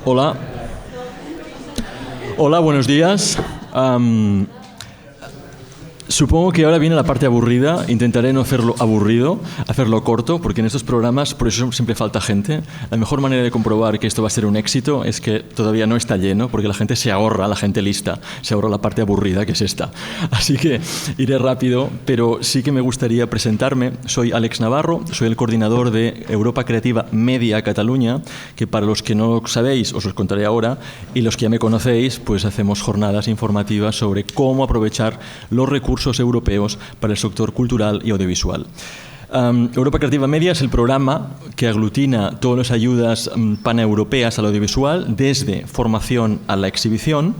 Hola. Hola, buenos días. Supongo que ahora viene la parte aburrida. Intentaré no hacerlo aburrido, hacerlo corto, porque en estos programas por eso siempre falta gente. La mejor manera de comprobar que esto va a ser un éxito es que todavía no está lleno, porque la gente se ahorra, la gente lista, se ahorra la parte aburrida, que es esta. Así que iré rápido, pero sí que me gustaría presentarme. Soy Àlex Navarro, soy el coordinador de Europa Creativa Media Cataluña, que para los que no lo sabéis os contaré ahora, y los que ya me conocéis, pues hacemos jornadas informativas sobre cómo aprovechar los recursos europeos para el sector cultural y audiovisual. Europa Creativa Media es el programa que aglutina todas las ayudas paneuropeas al audiovisual, desde formación a la exhibición.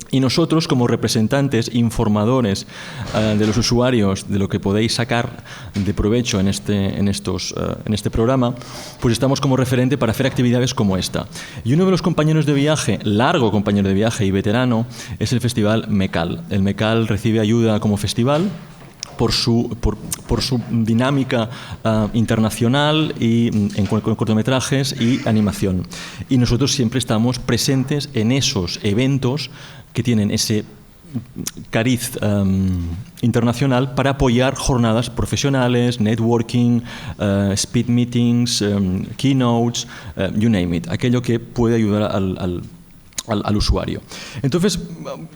Y nosotros, como representantes, informadores de los usuarios de lo que podéis sacar de provecho en este programa, pues estamos como referente para hacer actividades como esta. Y uno de los compañeros de viaje, largo compañero de viaje y veterano, es el Festival MECAL. El MECAL recibe ayuda como festival por su dinámica internacional y en cortometrajes y animación. Y nosotros siempre estamos presentes en esos eventos que tienen ese cariz internacional para apoyar jornadas profesionales, networking, speed meetings, keynotes, you name it, aquello que puede ayudar al usuario. Entonces,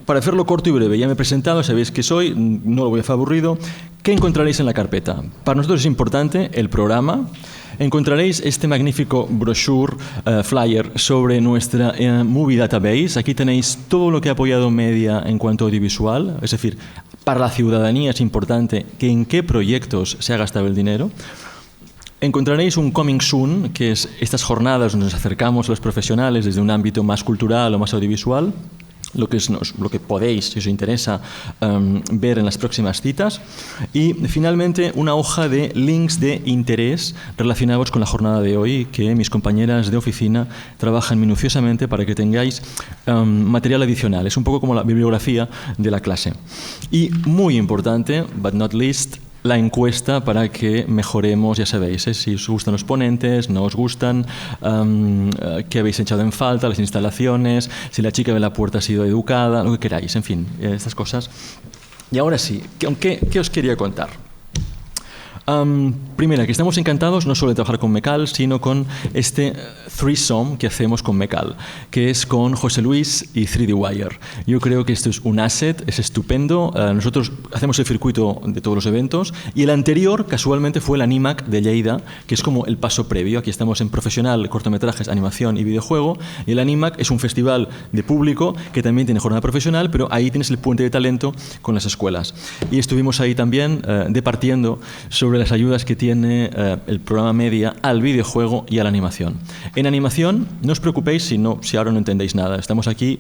para hacerlo corto y breve, ya me he presentado, sabéis que soy, no lo voy a hacer aburrido. ¿Qué encontraréis en la carpeta? Para nosotros es importante el programa. Encontraréis este magnífico brochure, flyer sobre nuestra Movie Database. Aquí tenéis todo lo que ha apoyado Media en cuanto a audiovisual, es decir, para la ciudadanía es importante que en qué proyectos se ha gastado el dinero. Encontraréis un Coming Soon, que es estas jornadas donde nos acercamos a los profesionales desde un ámbito más cultural o más audiovisual, lo que podéis, si os interesa, ver en las próximas citas. Y finalmente una hoja de links de interés relacionados con la jornada de hoy, que mis compañeras de oficina trabajan minuciosamente para que tengáis material adicional. Es un poco como la bibliografía de la clase. Y muy importante, but not least, la encuesta para que mejoremos, ya sabéis, si os gustan los ponentes, no os gustan, qué habéis echado en falta, las instalaciones, si la chica de la puerta ha sido educada, lo que queráis, en fin, estas cosas. Y ahora sí, ¿qué os quería contar? Primero, que estamos encantados no solo de trabajar con MECAL, sino con este threesome que hacemos con MECAL, que es con José Luis y 3D Wire. Yo creo que esto es un asset, es estupendo. Nosotros hacemos el circuito de todos los eventos y el anterior, casualmente, fue el Animac de Lleida, que es como el paso previo. Aquí estamos en profesional, cortometrajes, animación y videojuego, y el Animac es un festival de público que también tiene jornada profesional, pero ahí tienes el puente de talento con las escuelas. Y estuvimos ahí también departiendo sobre las ayudas que tiene el programa Media al videojuego y a la animación. En animación, no os preocupéis si ahora no entendéis nada. Estamos aquí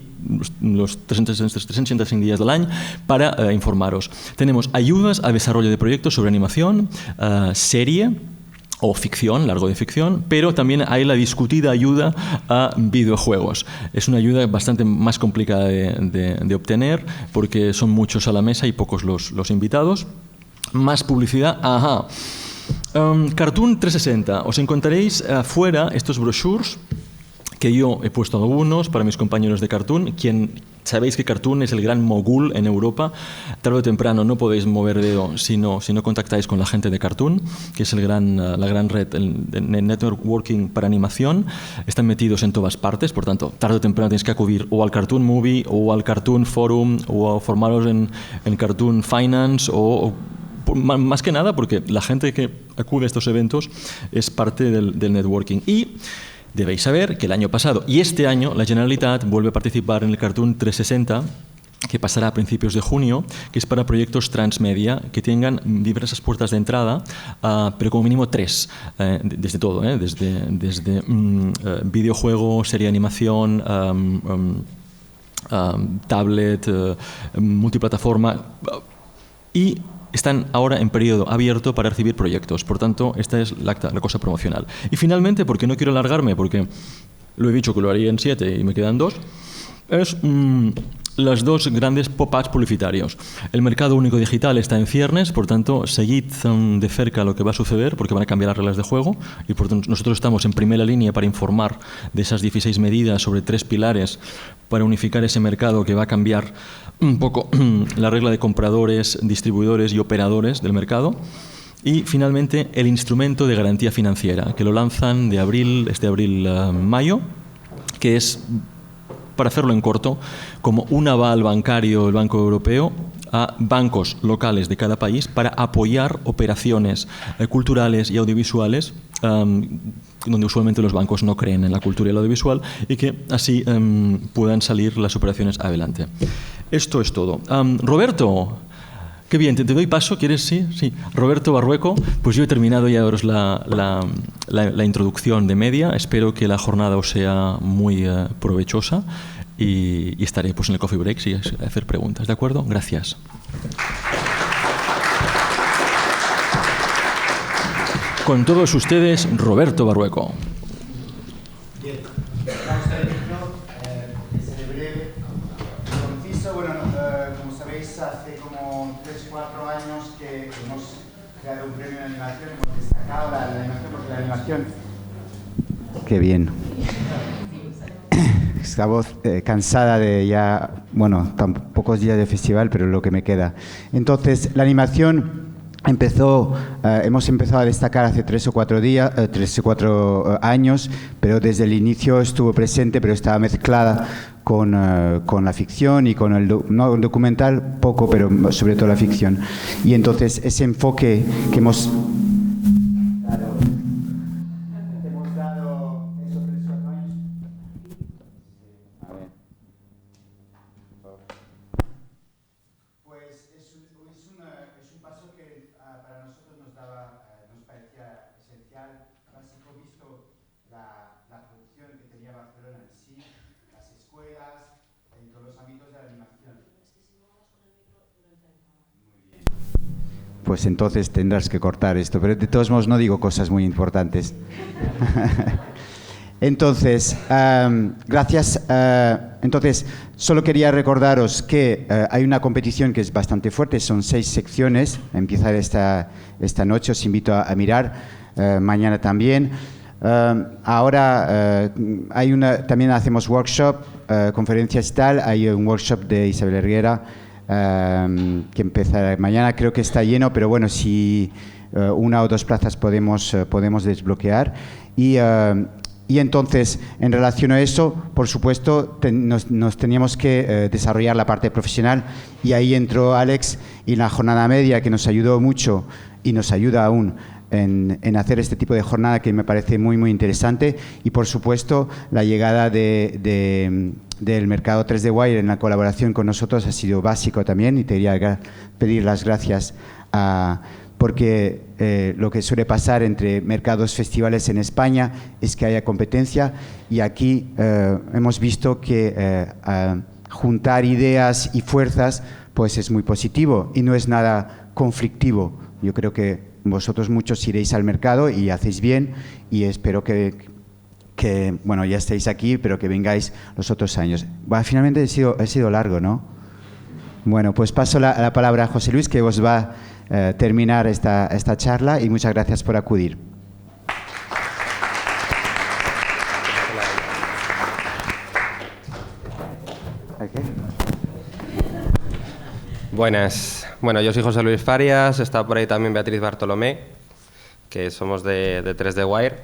los 365 días del año para informaros. Tenemos ayudas a desarrollo de proyectos sobre animación, serie o ficción, largo de ficción, pero también hay la discutida ayuda a videojuegos. Es una ayuda bastante más complicada de obtener porque son muchos a la mesa y pocos los invitados. Más publicidad, ajá. Cartoon 360. Os encontraréis afuera estos brochures que yo he puesto algunos para mis compañeros de Cartoon. Sabéis que Cartoon es el gran mogul en Europa. Tarde o temprano no podéis mover dedo si no contactáis con la gente de Cartoon, que es la gran red de networking para animación. Están metidos en todas partes, por tanto, tarde o temprano tenéis que acudir o al Cartoon Movie o al Cartoon Forum o a formaros en Cartoon Finance o más que nada porque la gente que acude a estos eventos es parte del networking. Y debéis saber que el año pasado y este año la Generalitat vuelve a participar en el Cartoon 360, que pasará a principios de junio, que es para proyectos transmedia que tengan diversas puertas de entrada, pero como mínimo 3, desde todo, desde videojuego, serie de animación, tablet, multiplataforma, y están ahora en periodo abierto para recibir proyectos. Por tanto, esta es la cosa promocional. Y finalmente, porque no quiero alargarme, porque lo he dicho que lo haría en 7 y me quedan 2, es los dos grandes pop-ups publicitarios. El mercado único digital está en ciernes, por tanto, seguid de cerca lo que va a suceder, porque van a cambiar las reglas de juego, y por tanto nosotros estamos en primera línea para informar de esas 16 medidas sobre 3 pilares para unificar ese mercado que va a cambiar un poco la regla de compradores, distribuidores y operadores del mercado. Y finalmente el instrumento de garantía financiera, que lo lanzan de abril-mayo, que es, para hacerlo en corto, como un aval bancario del Banco Europeo a bancos locales de cada país para apoyar operaciones culturales y audiovisuales donde usualmente los bancos no creen en la cultura y el audiovisual, y que así puedan salir las operaciones adelante. Esto es todo. Roberto, qué bien, te doy paso, ¿quieres? Sí, sí. Roberto Barrueco, pues yo he terminado ya daros la introducción de media. Espero que la jornada os sea muy provechosa y estaré pues en el coffee break y hacer preguntas, ¿de acuerdo? Gracias. Con todos ustedes, Roberto Barrueco. Bien, vamos a verlo, que seré breve, conciso. Bueno, como sabéis, hace como 3-4 años que hemos creado un premio de animación, hemos destacado la animación, porque la animación... Qué bien. Esta voz cansada de ya, bueno, tan pocos días de festival, pero lo que me queda. Entonces, la animación... hemos empezado a destacar hace 3 o 4 años, pero desde el inicio estuvo presente, pero estaba mezclada con la ficción y con el documental, poco, pero sobre todo la ficción. Y entonces ese enfoque que hemos dado esos 3 o 4 años. Pues es un paso que para nosotros nos parecía esencial, básico, visto la producción que tenía Barcelona en sí, las escuelas, en todos los ámbitos de la animación. Muy bien. Pues entonces tendrás que cortar esto, pero de todos modos no digo cosas muy importantes. Entonces, gracias. Entonces, solo quería recordaros que hay una competición que es bastante fuerte, son 6 secciones, empieza esta noche, os invito a mirar, mañana también. Ahora también hacemos workshop, conferencias y tal, hay un workshop de Isabel Herguera que empieza mañana, creo que está lleno, pero bueno, si 1 o 2 plazas podemos desbloquear. Y entonces, en relación a eso, por supuesto, nos teníamos que desarrollar la parte profesional, y ahí entró Alex y la jornada media, que nos ayudó mucho y nos ayuda aún en hacer este tipo de jornada, que me parece muy, muy interesante. Y, por supuesto, la llegada del mercado 3D Wire en la colaboración con nosotros ha sido básico también, y te quería pedir las gracias porque lo que suele pasar entre mercados festivales en España es que haya competencia, y aquí hemos visto que juntar ideas y fuerzas pues es muy positivo y no es nada conflictivo. Yo creo que vosotros muchos iréis al mercado y hacéis bien, y espero que bueno, ya estéis aquí, pero que vengáis los otros años. Bueno, finalmente he sido largo, ¿no? Bueno, pues paso la palabra a José Luis, que os va a terminar esta charla, y muchas gracias por acudir. Buenas. Bueno, yo soy José Luis Farias, está por ahí también Beatriz Bartolomé, que somos de 3D Wire.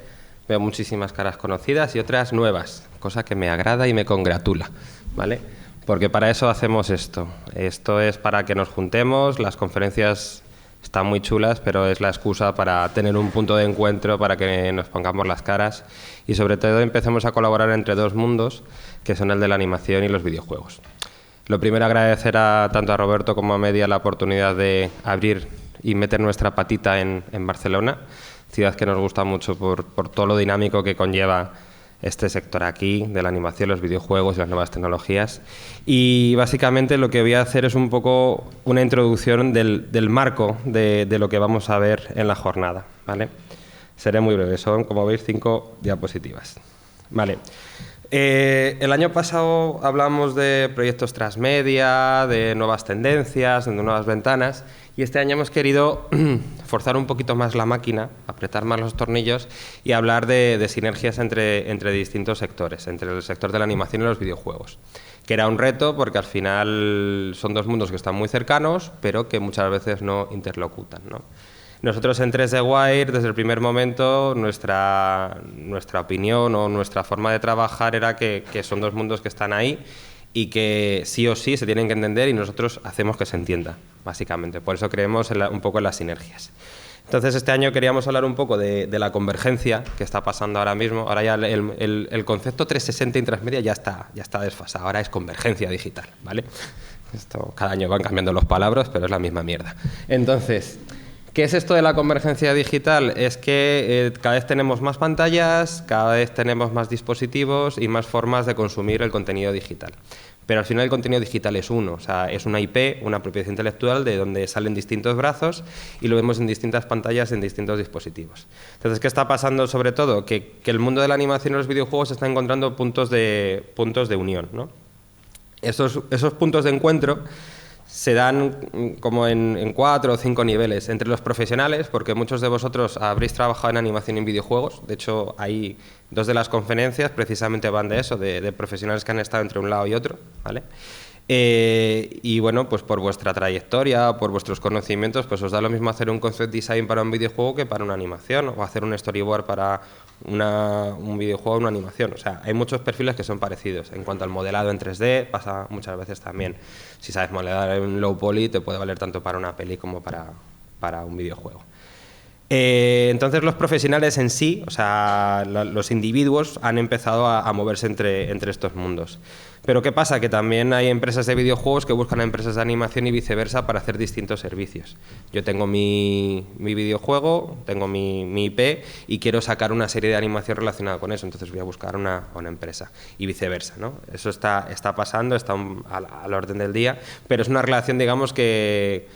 Veo muchísimas caras conocidas y otras nuevas, cosa que me agrada y me congratula, ¿vale? Porque para eso hacemos esto. Esto es para que nos juntemos, las conferencias están muy chulas, pero es la excusa para tener un punto de encuentro, para que nos pongamos las caras y sobre todo empecemos a colaborar entre 2 mundos, que son el de la animación y los videojuegos. Lo primero, agradecer tanto a Roberto como a Media la oportunidad de abrir y meter nuestra patita en Barcelona, ciudad que nos gusta mucho por todo lo dinámico que conlleva este sector aquí, de la animación, los videojuegos y las nuevas tecnologías. Y básicamente lo que voy a hacer es un poco una introducción del marco de lo que vamos a ver en la jornada, ¿vale? Seré muy breve, son, como veis, 5 diapositivas. Vale. El año pasado hablamos de proyectos transmedia, de nuevas tendencias, de nuevas ventanas, y este año hemos querido forzar un poquito más la máquina, apretar más los tornillos y hablar de sinergias entre distintos sectores, entre el sector de la animación y los videojuegos, que era un reto porque al final son dos mundos que están muy cercanos, pero que muchas veces no interlocutan, ¿no? Nosotros en 3D Wire, desde el primer momento, nuestra opinión o nuestra forma de trabajar era que son dos mundos que están ahí y que sí o sí se tienen que entender y nosotros hacemos que se entienda, básicamente. Por eso creemos un poco en las sinergias. Entonces, este año queríamos hablar un poco de la convergencia que está pasando ahora mismo. Ahora ya el concepto 360 y transmedia ya está desfasado. Ahora es convergencia digital, ¿vale? Esto, cada año van cambiando las palabras, pero es la misma mierda. Entonces, ¿qué es esto de la convergencia digital? Es que cada vez tenemos más pantallas, cada vez tenemos más dispositivos y más formas de consumir el contenido digital. Pero al final el contenido digital es uno, o sea, es una IP, una propiedad intelectual de donde salen distintos brazos y lo vemos en distintas pantallas, en distintos dispositivos. Entonces, ¿qué está pasando sobre todo? Que el mundo de la animación y los videojuegos está encontrando puntos de unión, ¿no? Esos puntos de encuentro se dan como en 4 o 5 niveles. Entre los profesionales, porque muchos de vosotros habréis trabajado en animación y en videojuegos. De hecho, hay 2 de las conferencias precisamente van de eso, de profesionales que han estado entre un lado y otro, ¿vale? Y bueno, pues por vuestra trayectoria, por vuestros conocimientos, pues os da lo mismo hacer un concept design para un videojuego que para una animación, o hacer un storyboard para un videojuego o una animación. O sea, hay muchos perfiles que son parecidos. En cuanto al modelado en 3D, pasa muchas veces también. Si sabes modelar en low poly, te puede valer tanto para una peli como para un videojuego. Entonces los profesionales en sí, o sea, los individuos han empezado a moverse entre estos mundos. Pero ¿qué pasa? Que también hay empresas de videojuegos que buscan a empresas de animación y viceversa para hacer distintos servicios. Yo tengo mi videojuego, tengo mi IP y quiero sacar una serie de animación relacionada con eso, entonces voy a buscar una empresa y viceversa, ¿no? Eso está pasando, está al orden del día, pero es una relación, digamos, que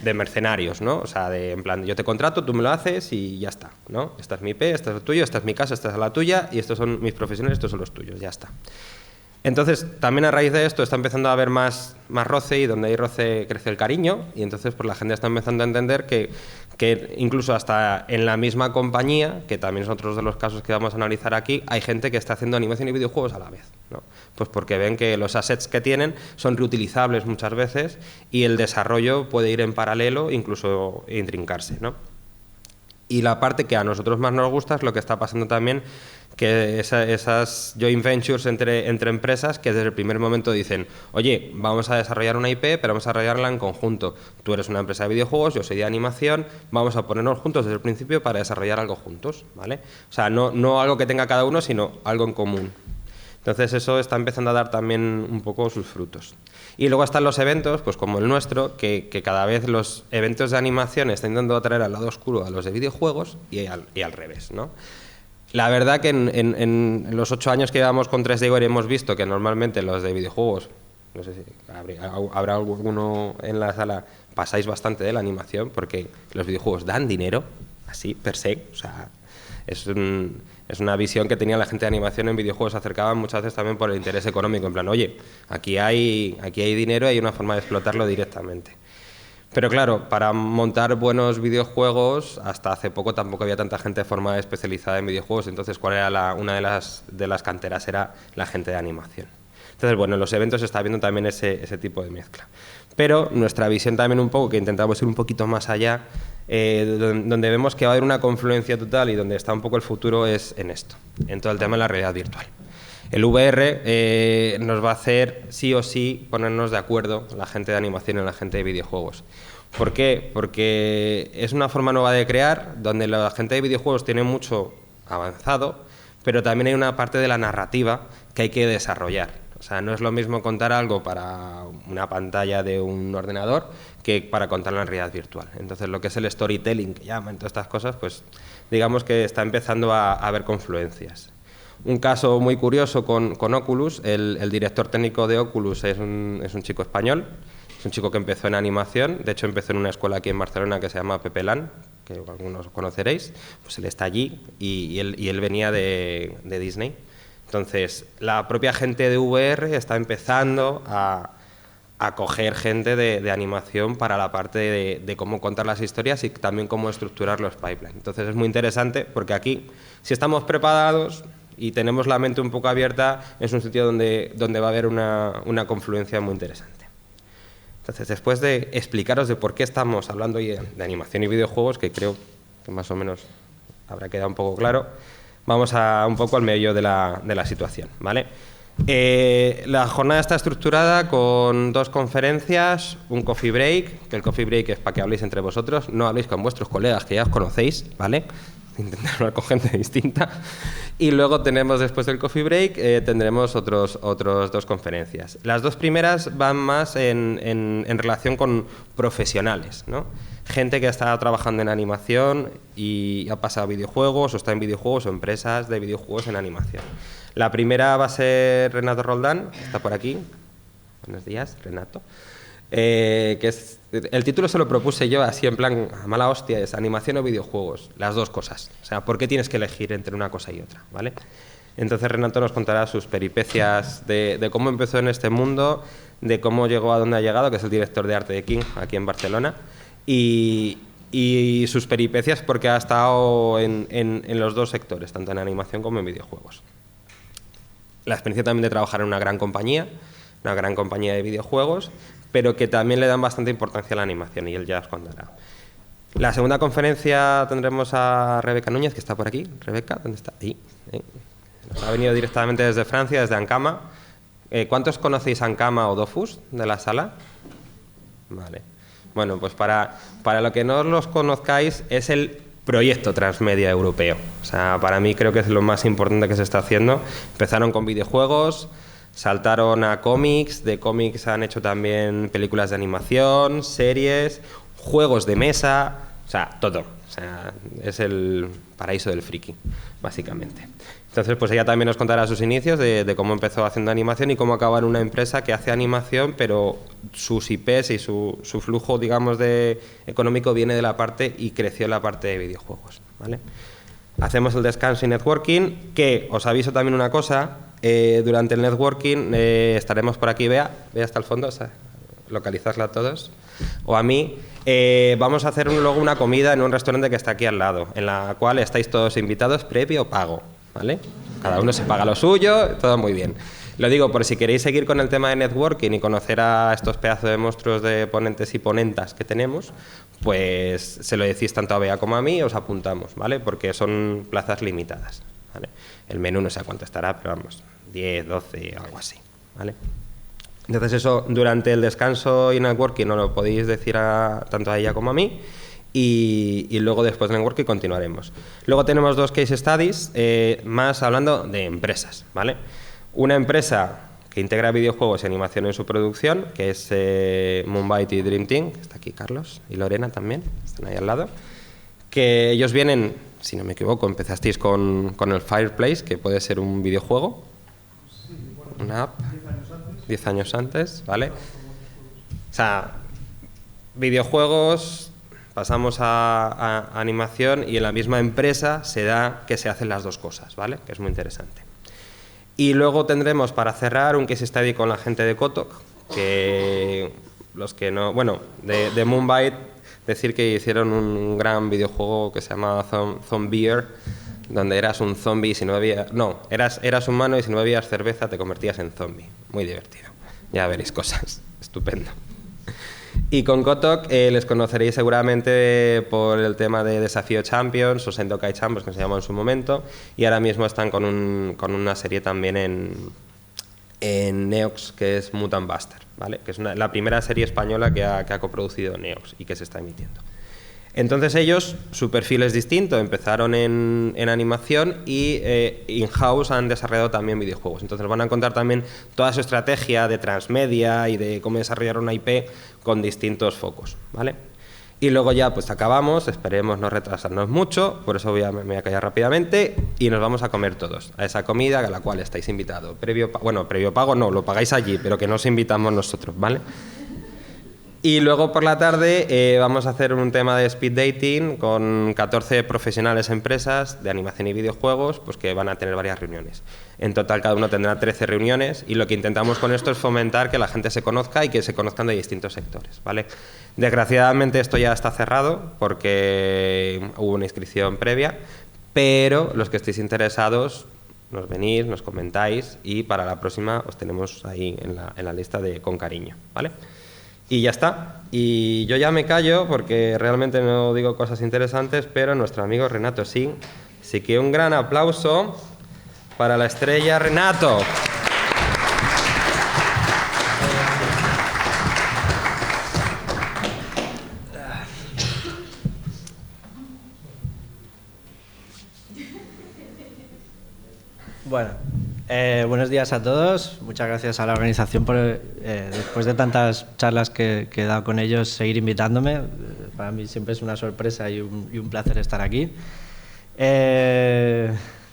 de mercenarios, ¿no? O sea, en plan, yo te contrato, tú me lo haces y ya está, ¿no? Esta es mi IP, esta es lo tuyo, esta es mi casa, esta es la tuya y estos son mis profesionales, estos son los tuyos, ya está. Entonces, también a raíz de esto está empezando a haber más roce y donde hay roce crece el cariño y entonces pues la gente está empezando a entender que incluso hasta en la misma compañía, que también es otro de los casos que vamos a analizar aquí, hay gente que está haciendo animación y videojuegos a la vez, ¿no? Pues porque ven que los assets que tienen son reutilizables muchas veces y el desarrollo puede ir en paralelo, incluso intrincarse, ¿no? Y la parte que a nosotros más nos gusta es lo que está pasando también, que esas joint ventures entre empresas que desde el primer momento dicen, oye, vamos a desarrollar una IP, pero vamos a desarrollarla en conjunto. Tú eres una empresa de videojuegos, yo soy de animación, vamos a ponernos juntos desde el principio para desarrollar algo juntos, ¿vale? O sea, no algo que tenga cada uno, sino algo en común. Entonces eso está empezando a dar también un poco sus frutos. Y luego están los eventos, pues como el nuestro, que cada vez los eventos de animación están intentando atraer al lado oscuro a los de videojuegos y al revés, ¿no? La verdad que en los 8 años que llevamos con 3D Wire hemos visto que normalmente los de videojuegos, no sé si habrá alguno en la sala, pasáis bastante de la animación porque los videojuegos dan dinero, así per se, o sea, es una visión que tenía la gente de animación en videojuegos, se acercaban muchas veces también por el interés económico, en plan, oye, aquí hay dinero y hay una forma de explotarlo directamente. Pero claro, para montar buenos videojuegos, hasta hace poco tampoco había tanta gente formada especializada en videojuegos, entonces ¿cuál era una de las canteras? Era la gente de animación. Entonces, bueno, en los eventos está viendo también ese tipo de mezcla. Pero nuestra visión también un poco, que intentamos ir un poquito más allá, donde vemos que va a haber una confluencia total y donde está un poco el futuro es en esto, en todo el tema de la realidad virtual. El VR nos va a hacer sí o sí ponernos de acuerdo la gente de animación y la gente de videojuegos. ¿Por qué? Porque es una forma nueva de crear, donde la gente de videojuegos tiene mucho avanzado, pero también hay una parte de la narrativa que hay que desarrollar. O sea, no es lo mismo contar algo para una pantalla de un ordenador que para contarlo en realidad virtual. Entonces, lo que es el storytelling, que llaman todas estas cosas, pues digamos que está empezando a haber confluencias. Un caso muy curioso con Oculus, el director técnico de Oculus es un chico español, es un chico que empezó en animación, de hecho empezó en una escuela aquí en Barcelona que se llama Pepe Lan, que algunos conoceréis, pues él está allí y él venía de Disney. Entonces, la propia gente de VR está empezando a coger gente de animación para la parte de cómo contar las historias y también cómo estructurar los pipelines. Entonces, es muy interesante porque aquí, si estamos preparados y tenemos la mente un poco abierta, es un sitio donde va a haber una confluencia muy interesante. Entonces, después de explicaros de por qué estamos hablando hoy de animación y videojuegos, que creo que más o menos habrá quedado un poco claro, vamos un poco al medio de la situación, ¿vale? La jornada está estructurada con 2 conferencias, un coffee break, que el coffee break es para que habléis entre vosotros, no habléis con vuestros colegas que ya os conocéis, ¿vale? Intentar hablar con gente distinta. Y luego tenemos, después del coffee break, tendremos otros 2 conferencias. Las 2 primeras van más en relación con profesionales, ¿no? Gente que ha estado trabajando en animación y ha pasado a videojuegos, o está en videojuegos, o empresas de videojuegos en animación. La primera va a ser Renato Roldán, que está por aquí. Buenos días, Renato. El título se lo propuse yo así en plan a mala hostia, es animación o videojuegos, las 2 cosas. O sea, ¿por qué tienes que elegir entre una cosa y otra? ¿Vale? Entonces Renato nos contará sus peripecias de cómo empezó en este mundo, de cómo llegó a donde ha llegado, que es el director de arte de King, aquí en Barcelona, y sus peripecias porque ha estado en los 2 sectores, tanto en animación como en videojuegos. La experiencia también de trabajar en una gran compañía de videojuegos, pero que también le dan bastante importancia a la animación, y él ya os contará. La segunda conferencia tendremos a Rebeca Núñez, que está por aquí. Rebeca, ¿dónde está? Ahí. Nos ha venido directamente desde Francia, desde Ankama. ¿Cuántos conocéis Ankama o Dofus de la sala? Vale. Bueno, pues para lo que no los conozcáis, es el proyecto transmedia europeo. O sea, para mí creo que es lo más importante que se está haciendo. Empezaron con videojuegos, saltaron a cómics, de cómics han hecho también películas de animación, series, juegos de mesa, o sea, todo. O sea, es el paraíso del friki, básicamente. Entonces, pues ella también nos contará sus inicios de cómo empezó haciendo animación y cómo acaba en una empresa que hace animación, pero sus IPs y su flujo, digamos, económico viene de la parte y creció en la parte de videojuegos, ¿vale? Hacemos el descanso y networking, que os aviso también una cosa, durante el networking estaremos por aquí, Bea hasta el fondo, o sea, localizadla todos, o a mí. Vamos a hacer luego una comida en un restaurante que está aquí al lado, en la cual estáis todos invitados previo pago, ¿vale? Cada uno se paga lo suyo, todo muy bien. Lo digo por si queréis seguir con el tema de networking y conocer a estos pedazos de monstruos de ponentes y ponentas que tenemos, pues se lo decís tanto a Bea como a mí y os apuntamos, ¿vale? Porque son plazas limitadas, ¿vale? El menú no sé a cuánto estará, pero vamos, 10, 12, algo así, ¿vale? Entonces eso, durante el descanso y networking no lo podéis decir tanto a ella como a mí, y luego después del networking continuaremos. Luego tenemos 2 case studies, más hablando de empresas, ¿vale? Una empresa que integra videojuegos y animación en su producción, que es Moonbyte y Dream Team, que está aquí Carlos y Lorena también, están ahí al lado, que ellos vienen, si no me equivoco, empezasteis con el Fireplace, que puede ser un videojuego, una app, 10 años antes, ¿vale? O sea, videojuegos, pasamos a animación y en la misma empresa se da que se hacen las 2 cosas, ¿vale? Que es muy interesante. Y luego tendremos para cerrar un case study con la gente de Kotok, que los que no, bueno, de Moonbyte, decir que hicieron un gran videojuego que se llamaba Zombier, donde eras un zombie y si no bebías, no, eras humano y si no bebías cerveza te convertías en zombie. Muy divertido. Ya veréis cosas. Estupendo. Y con Kotok les conoceréis seguramente por el tema de Desafío Champions o Sendokai Champions, que se llamó en su momento, y ahora mismo están con una serie también en Neox, que es Mutant Buster, ¿vale? Que es la primera serie española que ha coproducido Neox y que se está emitiendo. Entonces ellos, su perfil es distinto, empezaron en animación y in-house han desarrollado también videojuegos. Entonces van a contar también toda su estrategia de transmedia y de cómo desarrollar una IP con distintos focos, ¿vale? Y luego ya pues acabamos, esperemos no retrasarnos mucho, por eso me voy a callar rápidamente y nos vamos a comer todos a esa comida a la cual estáis invitados. Previo pago no, lo pagáis allí, pero que nos invitamos nosotros, ¿vale? Y luego por la tarde vamos a hacer un tema de speed dating con 14 profesionales empresas de animación y videojuegos, pues que van a tener varias reuniones. En total cada uno tendrá 13 reuniones y lo que intentamos con esto es fomentar que la gente se conozca y que se conozcan de distintos sectores, ¿vale? Desgraciadamente esto ya está cerrado porque hubo una inscripción previa, pero los que estéis interesados nos venís, nos comentáis y para la próxima os tenemos ahí en la lista de con cariño, ¿vale? Y ya está. Y yo ya me callo porque realmente no digo cosas interesantes, pero nuestro amigo Renato sí. Así que un gran aplauso para la estrella Renato. Bueno, buenos días a todos. Muchas gracias a la organización por, después de tantas charlas que he dado con ellos, seguir invitándome. Para mí siempre es una sorpresa y un placer estar aquí.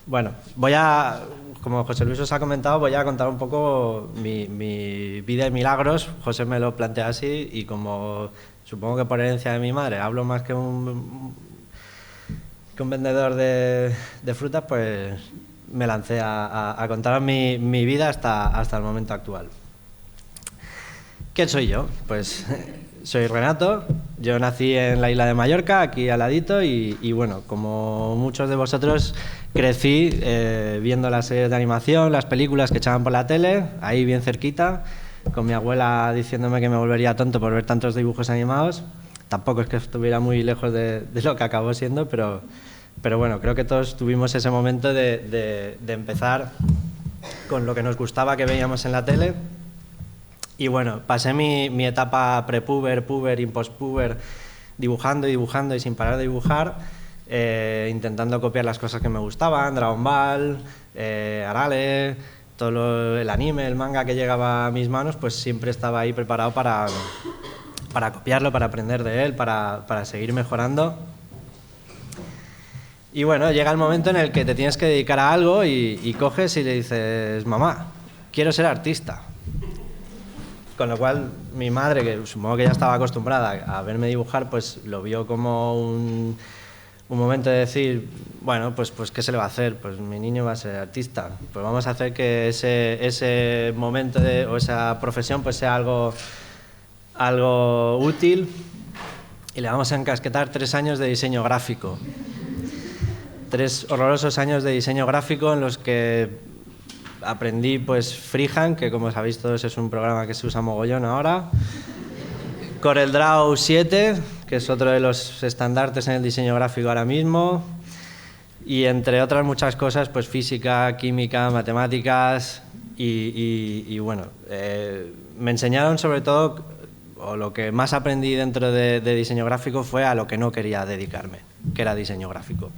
Bueno, como José Luis os ha comentado, voy a contar un poco mi vida de milagros. José me lo plantea así y como supongo que por herencia de mi madre hablo más que un vendedor de frutas, pues me lancé a contar mi vida hasta el momento actual. ¿Quién soy yo? Pues soy Renato, yo nací en la isla de Mallorca, aquí al ladito, y bueno, como muchos de vosotros, crecí viendo las series de animación, las películas que echaban por la tele, ahí bien cerquita, con mi abuela diciéndome que me volvería tonto por ver tantos dibujos animados. Tampoco es que estuviera muy lejos de lo que acabó siendo, pero bueno, creo que todos tuvimos ese momento de empezar con lo que nos gustaba que veíamos en la tele. Y bueno, pasé mi etapa prepuber, puber y postpuber dibujando y sin parar de dibujar, intentando copiar las cosas que me gustaban, Dragon Ball, Arale, todo el anime, el manga que llegaba a mis manos, pues siempre estaba ahí preparado para copiarlo, para aprender de él, para seguir mejorando. Y bueno, llega el momento en el que te tienes que dedicar a algo y coges y le dices, mamá, quiero ser artista. Con lo cual mi madre, que supongo que ya estaba acostumbrada a verme dibujar, pues lo vio como un momento de decir, bueno, pues ¿qué se le va a hacer? Pues mi niño va a ser artista. Pues vamos a hacer que ese momento o esa profesión pues sea algo útil y le vamos a encasquetar 3 años de diseño gráfico. 3 horrorosos años de diseño gráfico en los que aprendí pues Freehand, que como sabéis todos es un programa que se usa mogollón ahora, CorelDRAW 7, que es otro de los estandartes en el diseño gráfico ahora mismo, y entre otras muchas cosas, pues física, química, matemáticas, y bueno, me enseñaron sobre todo, o lo que más aprendí dentro de diseño gráfico fue a lo que no quería dedicarme, que era diseño gráfico.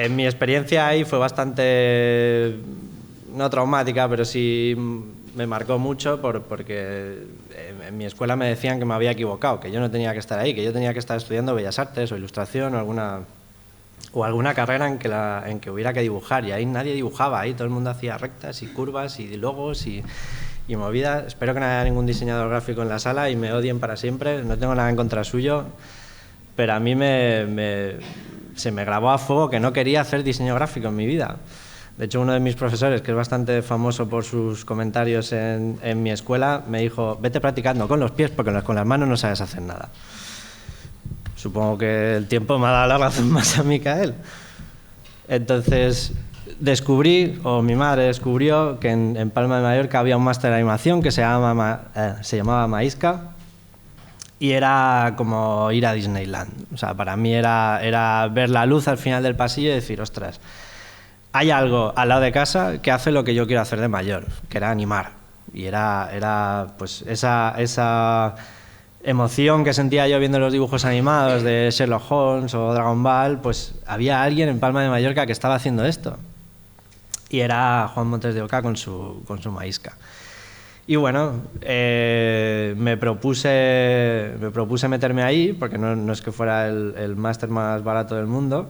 Mi experiencia ahí fue bastante, no traumática, pero sí me marcó mucho porque en mi escuela me decían que me había equivocado, que yo no tenía que estar ahí, que yo tenía que estar estudiando Bellas Artes o Ilustración o alguna carrera en que hubiera que dibujar, y ahí nadie dibujaba, ahí todo el mundo hacía rectas y curvas y logos y movidas. Espero que no haya ningún diseñador gráfico en la sala y me odien para siempre, no tengo nada en contra suyo, pero a mí se me grabó a fuego que no quería hacer diseño gráfico en mi vida. De hecho, uno de mis profesores, que es bastante famoso por sus comentarios en mi escuela, me dijo, vete practicando con los pies porque con las manos no sabes hacer nada. Supongo que el tiempo me ha dado la razón más a mí que a él. Entonces descubrí, o mi madre descubrió, que en Palma de Mallorca había un máster de animación que se llamaba Maísca, y era como ir a Disneyland. O sea, para mí era ver la luz al final del pasillo y decir, ostras, hay algo al lado de casa que hace lo que yo quiero hacer de mayor, que era animar. Y era pues esa emoción que sentía yo viendo los dibujos animados de Sherlock Holmes o Dragon Ball, pues había alguien en Palma de Mallorca que estaba haciendo esto. Y era Juan Montes de Oca con su Maísca. Y bueno, me propuse meterme ahí, porque no es que fuera el máster más barato del mundo,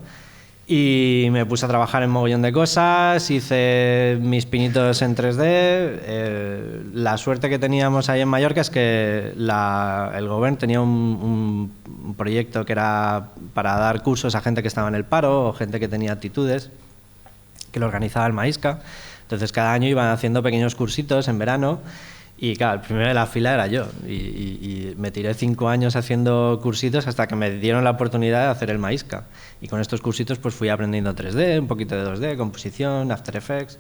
Y me puse a trabajar en mogollón de cosas, hice mis pinitos en 3D. La suerte que teníamos ahí en Mallorca es que el gobierno tenía un proyecto que era para dar cursos a gente que estaba en el paro o gente que tenía aptitudes, que lo organizaba el Maísca. Entonces cada año iban haciendo pequeños cursitos en verano. Y claro, el primero de la fila era yo y me tiré 5 años haciendo cursitos hasta que me dieron la oportunidad de hacer el Maísca. Y con estos cursitos pues fui aprendiendo 3D, un poquito de 2D, composición, After Effects.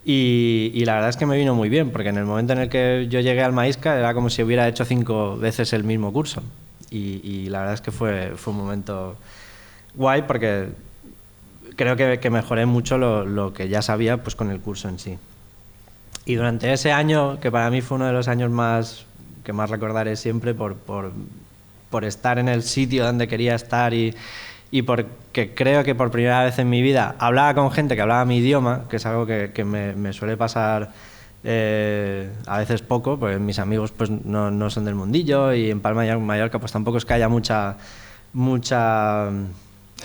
Y la verdad es que me vino muy bien, porque en el momento en el que yo llegué al Maísca era como si hubiera hecho 5 veces el mismo curso. Y la verdad es que fue un momento guay, porque creo que mejoré mucho lo que ya sabía pues con el curso en sí. Y durante ese año, que para mí fue uno de los años que más recordaré siempre por estar en el sitio donde quería estar y porque creo que por primera vez en mi vida hablaba con gente que hablaba mi idioma, que es algo que me suele pasar a veces poco, porque mis amigos pues no son del mundillo y en Palma de Mallorca pues tampoco es que haya mucha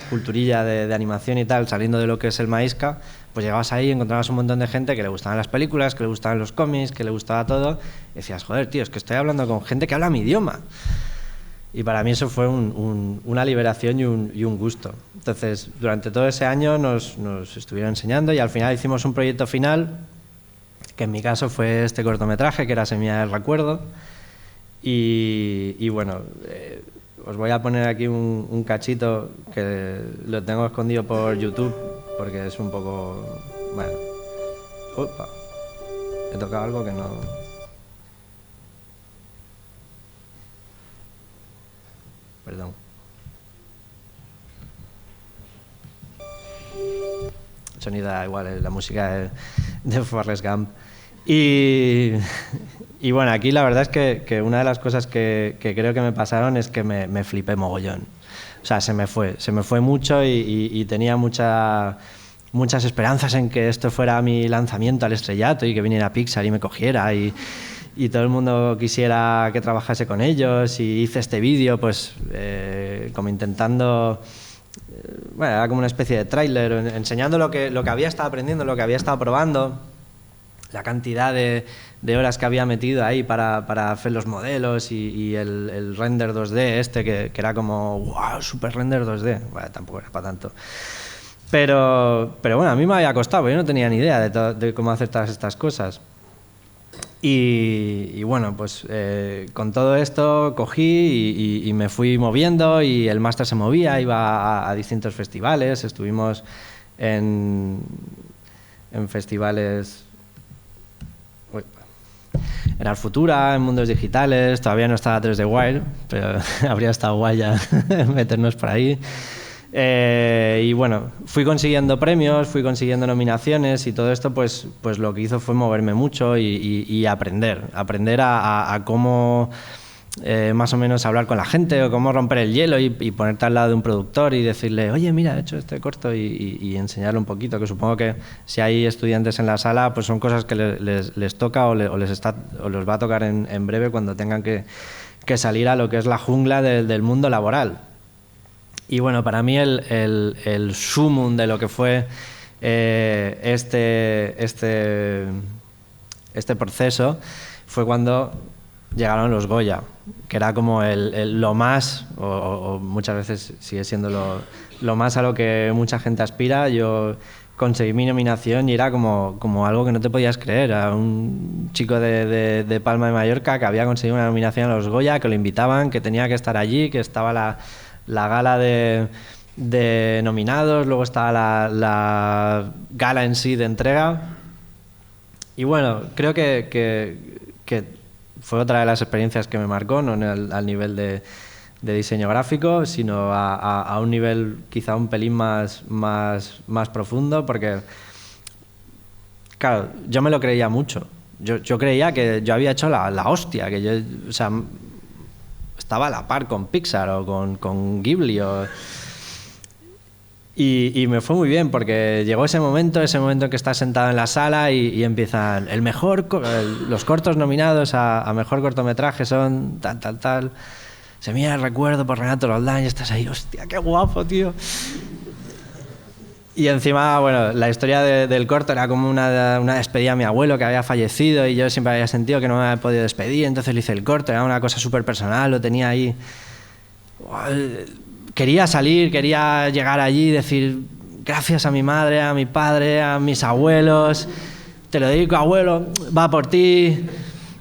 culturilla de animación y tal, saliendo de lo que es el Maísca. Pues llegabas ahí y encontrabas un montón de gente que le gustaban las películas, que le gustaban los cómics, que le gustaba todo. Y decías, joder, tío, es que estoy hablando con gente que habla mi idioma. Y para mí eso fue una liberación y un gusto. Entonces, durante todo ese año nos estuvieron enseñando y al final hicimos un proyecto final, que en mi caso fue este cortometraje, que era Semilla del Recuerdo. Y bueno, os voy a poner aquí un cachito que lo tengo escondido por YouTube, porque es un poco... Bueno... Opa. He tocado algo que no... Perdón. El sonido da igual, la música de Forrest Gump. Y bueno, aquí la verdad es que una de las cosas que creo que me pasaron es que me flipé mogollón. O sea, se me fue mucho y tenía muchas esperanzas en que esto fuera mi lanzamiento al estrellato y que viniera Pixar y me cogiera y todo el mundo quisiera que trabajase con ellos, y hice este vídeo pues como intentando... Bueno, era como una especie de tráiler enseñando lo que había estado aprendiendo, lo que había estado probando, la cantidad de horas que había metido ahí para hacer los modelos y el render 2D que era como wow, super render 2D. Bueno, tampoco era para tanto. Pero bueno, a mí me había costado, yo no tenía ni idea de cómo hacer todas estas cosas. Y bueno, pues con todo esto cogí y me fui moviendo, y el máster se movía, iba a distintos festivales, estuvimos en festivales... En Arfutura, en Mundos Digitales, todavía no estaba 3D Wire, pero habría estado guay ya meternos por ahí. Y bueno, fui consiguiendo premios, fui consiguiendo nominaciones, y todo esto pues lo que hizo fue moverme mucho y aprender a cómo más o menos hablar con la gente, o cómo romper el hielo y ponerte al lado de un productor y decirle, oye, mira, he hecho este corto, y enseñarle un poquito, que supongo que si hay estudiantes en la sala pues son cosas que les toca o les va a tocar en breve, cuando tengan que salir a lo que es la jungla del mundo laboral. Y bueno, para mí el sumum de lo que fue este proceso fue cuando llegaron los Goya, que era como lo más, o muchas veces sigue siendo lo más a lo que mucha gente aspira. Yo conseguí mi nominación y era como algo que no te podías creer. A un chico de Palma de Mallorca que había conseguido una nominación a los Goya, que lo invitaban, que tenía que estar allí, que estaba la gala de nominados, luego estaba la gala en sí de entrega. Y bueno, creo que fue otra de las experiencias que me marcó, no al nivel de diseño gráfico, sino a un nivel quizá un pelín más profundo, porque claro, yo me lo creía mucho. Yo creía que yo había hecho la hostia, que yo, o sea, estaba a la par con Pixar o con Ghibli y me fue muy bien, porque llegó ese momento en que estás sentado en la sala y empiezan los cortos nominados a mejor cortometraje son tal. Semilla del Recuerdo por Renato Roldán, y estás ahí, hostia, qué guapo, tío. Y encima, bueno, la historia del corto era como una despedida a mi abuelo que había fallecido y yo siempre había sentido que no me había podido despedir, entonces le hice el corto, era una cosa súper personal, lo tenía ahí. Quería salir, quería llegar allí y decir gracias a mi madre, a mi padre, a mis abuelos, te lo dedico, abuelo, va por ti,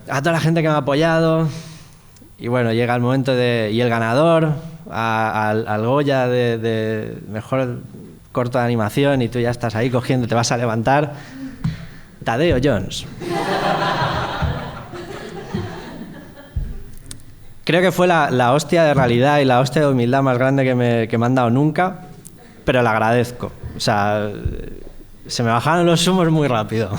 a toda la gente que me ha apoyado. Y bueno, llega el momento y el ganador al Goya de mejor corto de animación y tú ya estás ahí cogiendo, te vas a levantar. Tadeo Jones. Creo que fue la hostia de realidad y la hostia de humildad más grande que me han dado nunca, pero la agradezco. O sea, se me bajaron los humos muy rápido.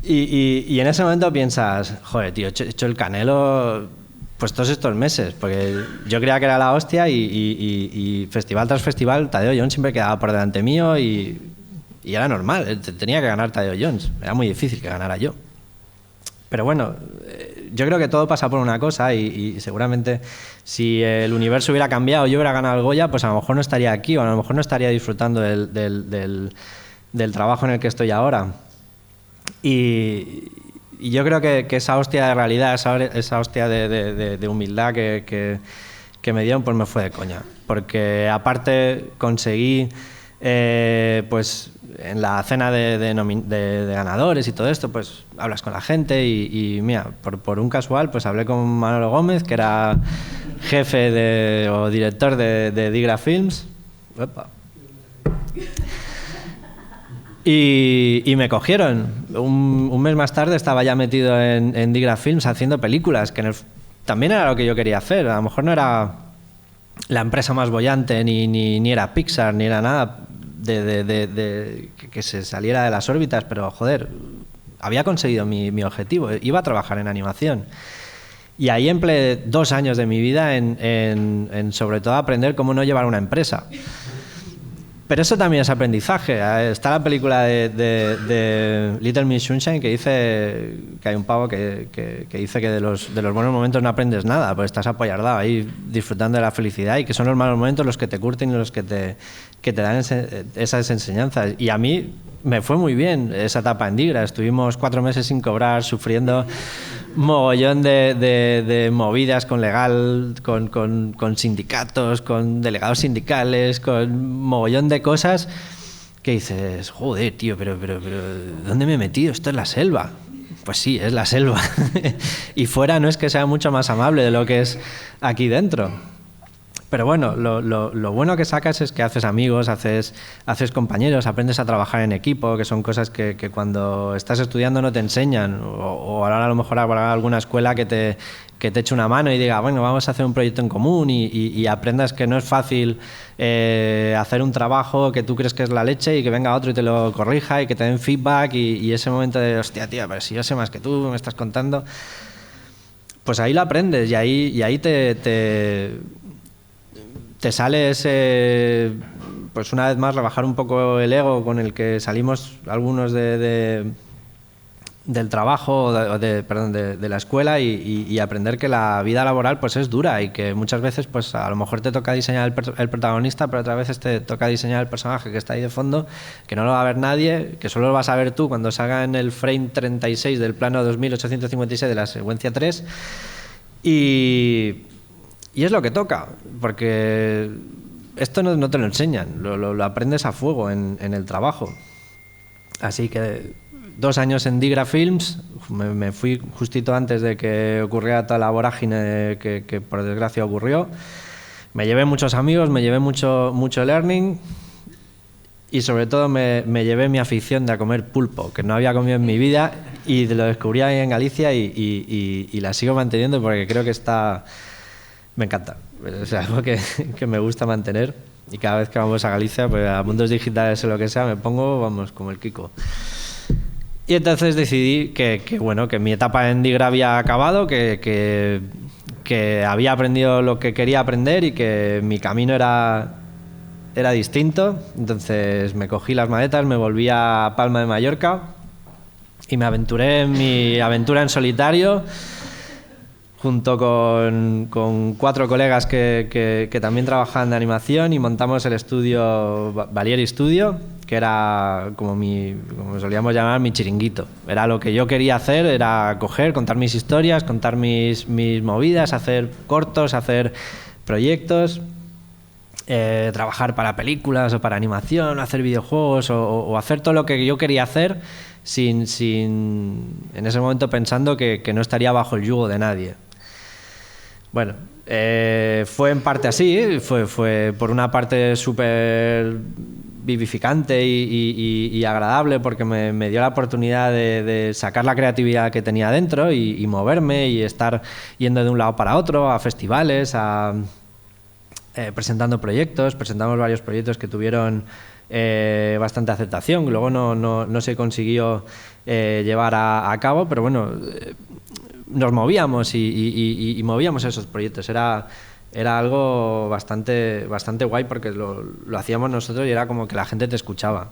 y en ese momento piensas, joder, tío, he hecho el Canelo pues todos estos meses, porque yo creía que era la hostia y festival tras festival Tadeo Jones siempre quedaba por delante mío y era normal, tenía que ganar Tadeo Jones, era muy difícil que ganara yo. Pero bueno, yo creo que todo pasa por una cosa y seguramente si el universo hubiera cambiado y yo hubiera ganado el Goya, pues a lo mejor no estaría aquí o a lo mejor no estaría disfrutando del trabajo en el que estoy ahora. Y yo creo que esa hostia de realidad, esa hostia de humildad que me dieron, pues me fue de coña. Porque aparte conseguí, pues en la cena de ganadores y todo esto, pues hablas con la gente y mira, por un casual, pues hablé con Manolo Gómez, que era jefe o director de Digra Films. Opa. Y me cogieron. Un mes más tarde estaba ya metido en Digra Films haciendo películas, que también era lo que yo quería hacer. A lo mejor no era la empresa más boyante, ni era Pixar, ni era nada que se saliera de las órbitas, pero joder, había conseguido mi objetivo. Iba a trabajar en animación. Y ahí empleé 2 años de mi vida en sobre todo aprender cómo no llevar una empresa. Pero eso también es aprendizaje. Está la película de Little Miss Sunshine que dice que hay un pavo que dice que de los buenos momentos no aprendes nada, pues estás apoyardado ahí disfrutando de la felicidad y que son los malos momentos los que te curten y los que te dan esas enseñanzas. Y a mí me fue muy bien esa etapa en Digra. Estuvimos 4 meses sin cobrar, sufriendo mogollón de movidas con legal, con sindicatos, con delegados sindicales, con mogollón de cosas que dices, joder, tío, pero ¿dónde me he metido? Esto es la selva. Pues sí, es la selva. Y fuera no es que sea mucho más amable de lo que es aquí dentro. Pero bueno, lo bueno que sacas es que haces amigos, haces compañeros, aprendes a trabajar en equipo, que son cosas que cuando estás estudiando no te enseñan, o ahora a lo mejor habrá alguna escuela que te eche una mano y diga, bueno, vamos a hacer un proyecto en común y aprendas que no es fácil hacer un trabajo que tú crees que es la leche y que venga otro y te lo corrija y que te den feedback y ese momento de, hostia, tío, pero si yo sé más que tú, me estás contando, pues ahí lo aprendes y ahí te sale ese, pues una vez más, rebajar un poco el ego con el que salimos algunos del trabajo, de la escuela y aprender que la vida laboral pues es dura y que muchas veces pues a lo mejor te toca diseñar el protagonista, pero otras veces te toca diseñar el personaje que está ahí de fondo, que no lo va a ver nadie, que solo lo vas a ver tú cuando salga en el frame 36 del plano 2856 de la secuencia 3 y es lo que toca, porque esto no te lo enseñan, lo aprendes a fuego en el trabajo. Así que 2 años en Digra Films, me fui justito antes de que ocurriera toda la vorágine que por desgracia ocurrió. Me llevé muchos amigos, me llevé mucho learning y sobre todo me llevé mi afición de a comer pulpo, que no había comido en mi vida y lo descubrí ahí en Galicia y la sigo manteniendo porque creo que me encanta, es algo que me gusta mantener y cada vez que vamos a Galicia, pues a mundos digitales o lo que sea, me pongo, vamos, como el Kiko. Y entonces decidí que mi etapa en Digra había acabado, que había aprendido lo que quería aprender y que mi camino era distinto. Entonces me cogí las maletas, me volví a Palma de Mallorca y me aventuré en mi aventura en solitario, junto con 4 colegas que también trabajaban de animación, y montamos el estudio Valieri Studio, que era como solíamos llamar, mi chiringuito. Era lo que yo quería hacer, era contar mis historias, contar mis movidas, hacer cortos, hacer proyectos, trabajar para películas o para animación, hacer videojuegos o hacer todo lo que yo quería hacer sin en ese momento pensando que no estaría bajo el yugo de nadie. Bueno, fue en parte así, fue por una parte súper vivificante y agradable, porque me dio la oportunidad de sacar la creatividad que tenía dentro y moverme y estar yendo de un lado para otro, a festivales, presentando proyectos. Presentamos varios proyectos que tuvieron bastante aceptación, luego no se consiguió llevar a cabo, pero bueno, nos movíamos y movíamos esos proyectos. Era algo bastante guay, porque lo hacíamos nosotros y era como que la gente te escuchaba.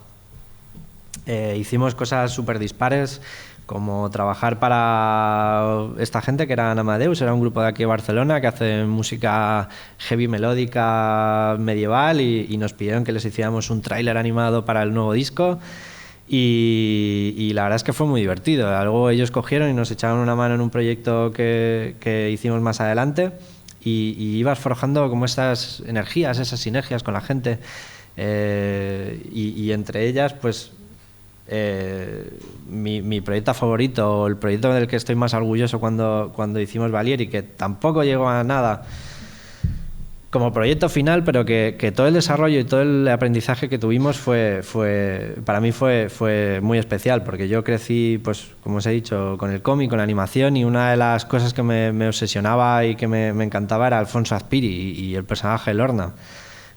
Hicimos cosas súper dispares, como trabajar para esta gente que era Amadeus, era un grupo de aquí de Barcelona que hace música heavy melódica medieval, y nos pidieron que les hiciéramos un tráiler animado para el nuevo disco. Y la verdad es que fue muy divertido. Luego ellos cogieron y nos echaron una mano en un proyecto que hicimos más adelante, y ibas forjando como esas energías, esas sinergias con la gente, y entre ellas pues mi proyecto favorito, el proyecto del que estoy más orgulloso cuando hicimos Valieri, que tampoco llegó a nada como proyecto final, pero que todo el desarrollo y todo el aprendizaje que tuvimos para mí fue muy especial, porque yo crecí, pues como os he dicho, con el cómic, con la animación, y una de las cosas que me obsesionaba y que me encantaba era Alfonso Azpiri y el personaje de Lorna.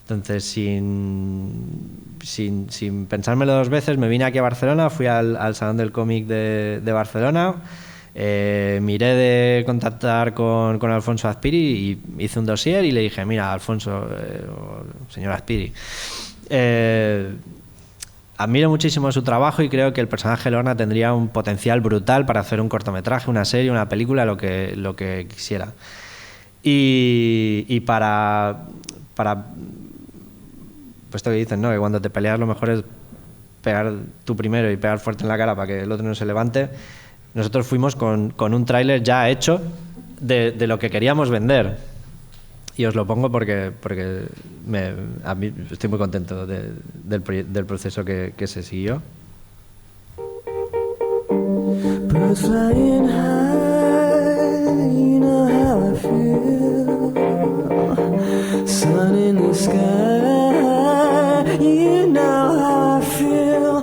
Entonces, sin pensármelo 2 veces, me vine aquí a Barcelona, fui al Salón del Cómic de Barcelona. Miré de contactar con Alfonso Azpiri y hice un dossier y le dije: mira, Alfonso, señor Azpiri, admiro muchísimo su trabajo y creo que el personaje de Lorna tendría un potencial brutal para hacer un cortometraje, una serie, una película, lo que quisiera. Y para pues esto que dicen, ¿no?, que cuando te peleas lo mejor es pegar tú primero y pegar fuerte en la cara para que el otro no se levante. Nosotros fuimos con un tráiler ya hecho de lo que queríamos vender. Y os lo pongo porque a mí estoy muy contento del proceso que se siguió. Birds flying high, you know how I feel. Sun in the sky, you know how I feel.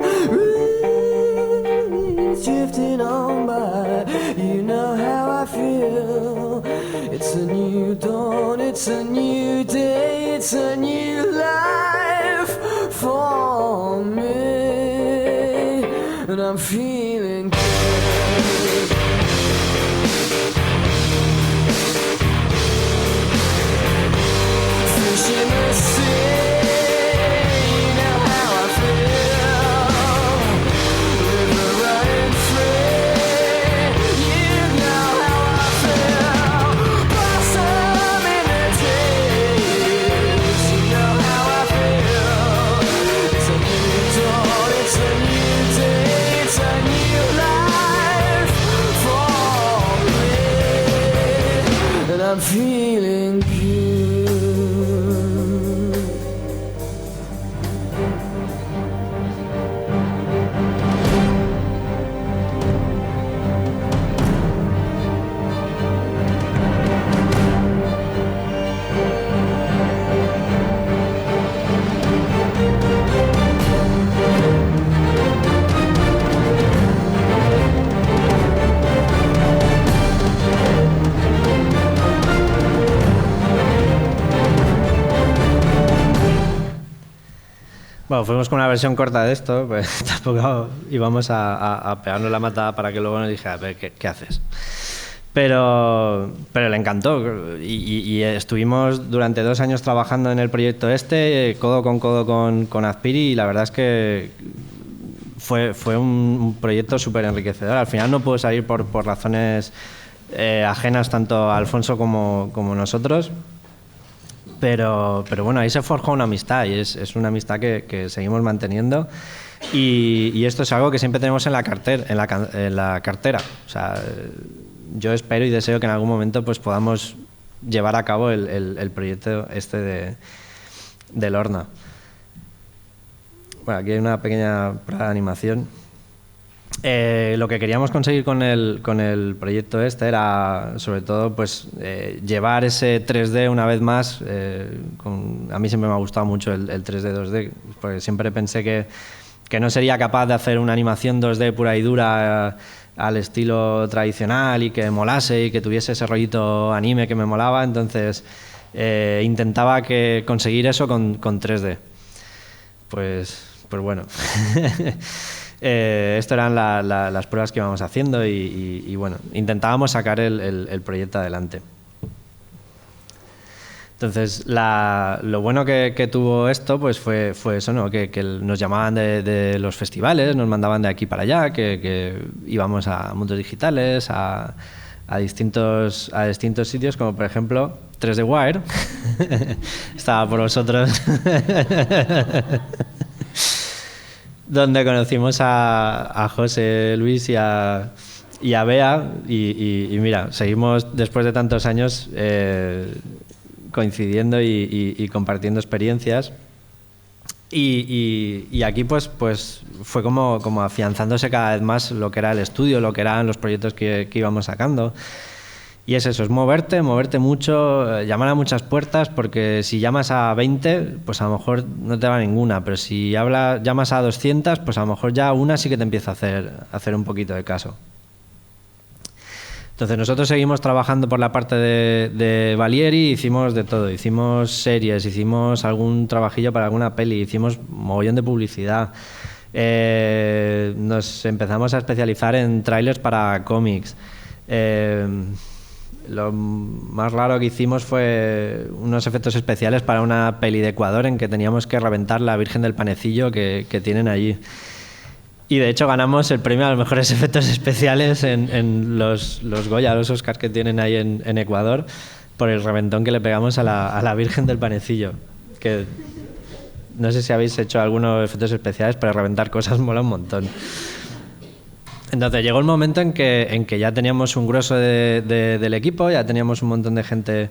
Drifting on by, you know how I feel. It's a new dawn, it's a new day, it's a new life for me, and I'm feeling good. Fish in the sea. I'm feeling good. Bueno, fuimos con una versión corta de esto, pues tampoco íbamos a pegarnos la matada para que luego nos dijera: ¿qué haces? Pero le encantó, y estuvimos durante 2 años trabajando en el proyecto codo con codo con Azpiri, y la verdad es que fue un proyecto súper enriquecedor. Al final no pudo salir por razones ajenas tanto a Alfonso como nosotros. Pero bueno, ahí se forjó una amistad y es una amistad que seguimos manteniendo. Y esto es algo que siempre tenemos en la cartera. O sea, yo espero y deseo que en algún momento pues podamos llevar a cabo el proyecto este de Lorna. Bueno, aquí hay una pequeña prueba de animación. Lo que queríamos conseguir con el proyecto este era, sobre todo, pues llevar ese 3D una vez más. A mí siempre me ha gustado mucho el 3D, 2D, porque siempre pensé que no sería capaz de hacer una animación 2D pura y dura al estilo tradicional y que molase y que tuviese ese rollito anime que me molaba. Entonces intentaba conseguir eso con 3D. Pues bueno. Esto eran las pruebas que íbamos haciendo y bueno, intentábamos sacar el proyecto adelante. Entonces, lo bueno que tuvo esto pues fue eso, ¿no? Que nos llamaban de los festivales, nos mandaban de aquí para allá, que íbamos a mundos digitales, a distintos sitios, como por ejemplo 3D Wire. Estaba por vosotros. Donde conocimos a José Luis y a Bea y mira, seguimos después de tantos años coincidiendo y compartiendo experiencias y aquí pues fue como afianzándose cada vez más lo que era el estudio, lo que eran los proyectos que íbamos sacando. Y es eso, es moverte mucho, llamar a muchas puertas, porque si llamas a 20, pues a lo mejor no te va ninguna, pero si llamas a 200, pues a lo mejor ya una sí que te empieza a hacer un poquito de caso. Entonces nosotros seguimos trabajando por la parte de Valieri, hicimos de todo, hicimos series, hicimos algún trabajillo para alguna peli, hicimos mogollón de publicidad, nos empezamos a especializar en trailers para cómics. Lo más raro que hicimos fue unos efectos especiales para una peli de Ecuador en que teníamos que reventar la Virgen del Panecillo que tienen allí. Y de hecho ganamos el premio a los mejores efectos especiales en los Goya, los Oscars que tienen ahí en Ecuador, por el reventón que le pegamos a la Virgen del Panecillo. Que no sé si habéis hecho algunos efectos especiales, pero reventar cosas mola un montón. Entonces llegó el momento en que ya teníamos un grueso del equipo, ya teníamos un montón de gente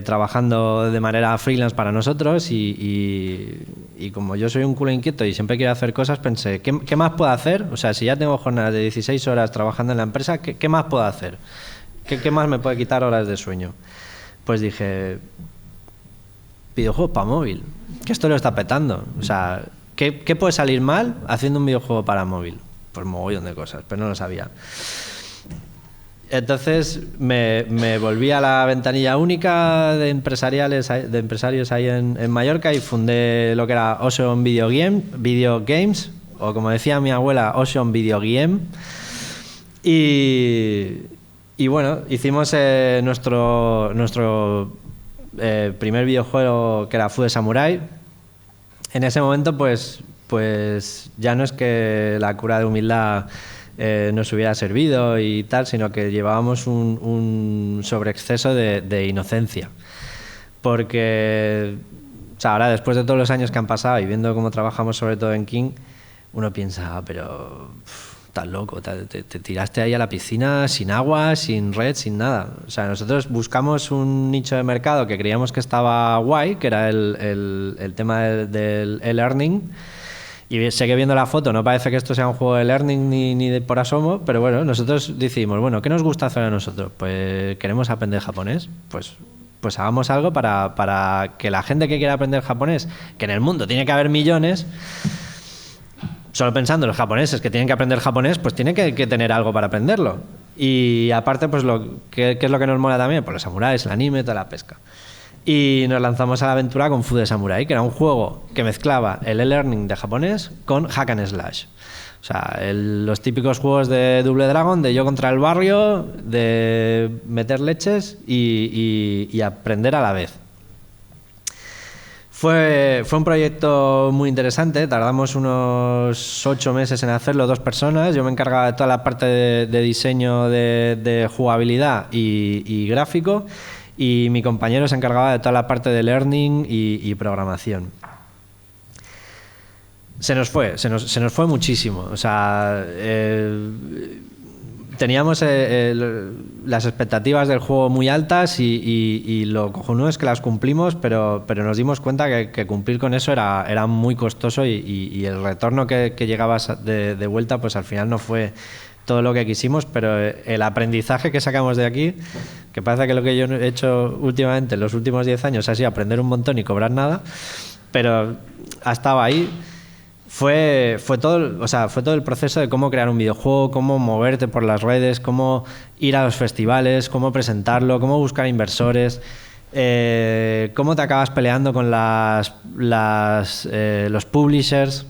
trabajando de manera freelance para nosotros y como yo soy un culo inquieto y siempre quiero hacer cosas, pensé, ¿qué más puedo hacer? O sea, si ya tengo jornadas de 16 horas trabajando en la empresa, ¿qué más puedo hacer? ¿Qué más me puede quitar horas de sueño? Pues dije, videojuegos para móvil, que esto lo está petando. O sea, ¿qué puede salir mal haciendo un videojuego para móvil? Pues mogollón de cosas, pero no lo sabía. Entonces me volví a la ventanilla única de empresarios ahí en Mallorca y fundé lo que era Ocean Video Games, o como decía mi abuela, Ocean Video Game. Y bueno, hicimos nuestro primer videojuego, que era Food Samurai. En ese momento pues ya no es que la cura de humildad nos hubiera servido y tal, sino que llevábamos un sobreexceso de inocencia. Porque o sea, ahora, después de todos los años que han pasado y viendo cómo trabajamos sobre todo en King, uno piensa, pero estás loco, te tiraste ahí a la piscina sin agua, sin red, sin nada. O sea, nosotros buscamos un nicho de mercado que creíamos que estaba guay, que era el tema del e-learning. Y sé que viendo la foto no parece que esto sea un juego de learning ni de por asomo, pero bueno, nosotros decidimos, bueno, ¿qué nos gusta hacer a nosotros? Pues queremos aprender japonés, pues hagamos algo para que la gente que quiera aprender japonés, que en el mundo tiene que haber millones, solo pensando en los japoneses que tienen que aprender japonés, pues tienen que tener algo para aprenderlo. Y aparte, pues ¿qué es lo que nos mola también? Pues los samuráis, el anime, toda la pesca. Y nos lanzamos a la aventura con Food Samurai, que era un juego que mezclaba el e-learning de japonés con hack and slash. O sea, los típicos juegos de Double Dragon, de yo contra el barrio, de meter leches y aprender a la vez. Fue un proyecto muy interesante, tardamos unos 8 meses en hacerlo, 2 personas. Yo me encargaba de toda la parte de diseño de jugabilidad y gráfico, y mi compañero se encargaba de toda la parte de learning y programación. Se nos fue muchísimo. O sea, teníamos las expectativas del juego muy altas y lo cojonudo es que las cumplimos, pero nos dimos cuenta que cumplir con eso era muy costoso y el retorno que llegabas de vuelta, pues al final no fue todo lo que quisimos, pero el aprendizaje que sacamos de aquí, que parece que lo que yo he hecho últimamente en los últimos 10 años ha sido aprender un montón y cobrar nada, pero ha estado ahí. Fue todo el proceso de cómo crear un videojuego, cómo moverte por las redes, cómo ir a los festivales, cómo presentarlo, cómo buscar inversores, cómo te acabas peleando con los publishers.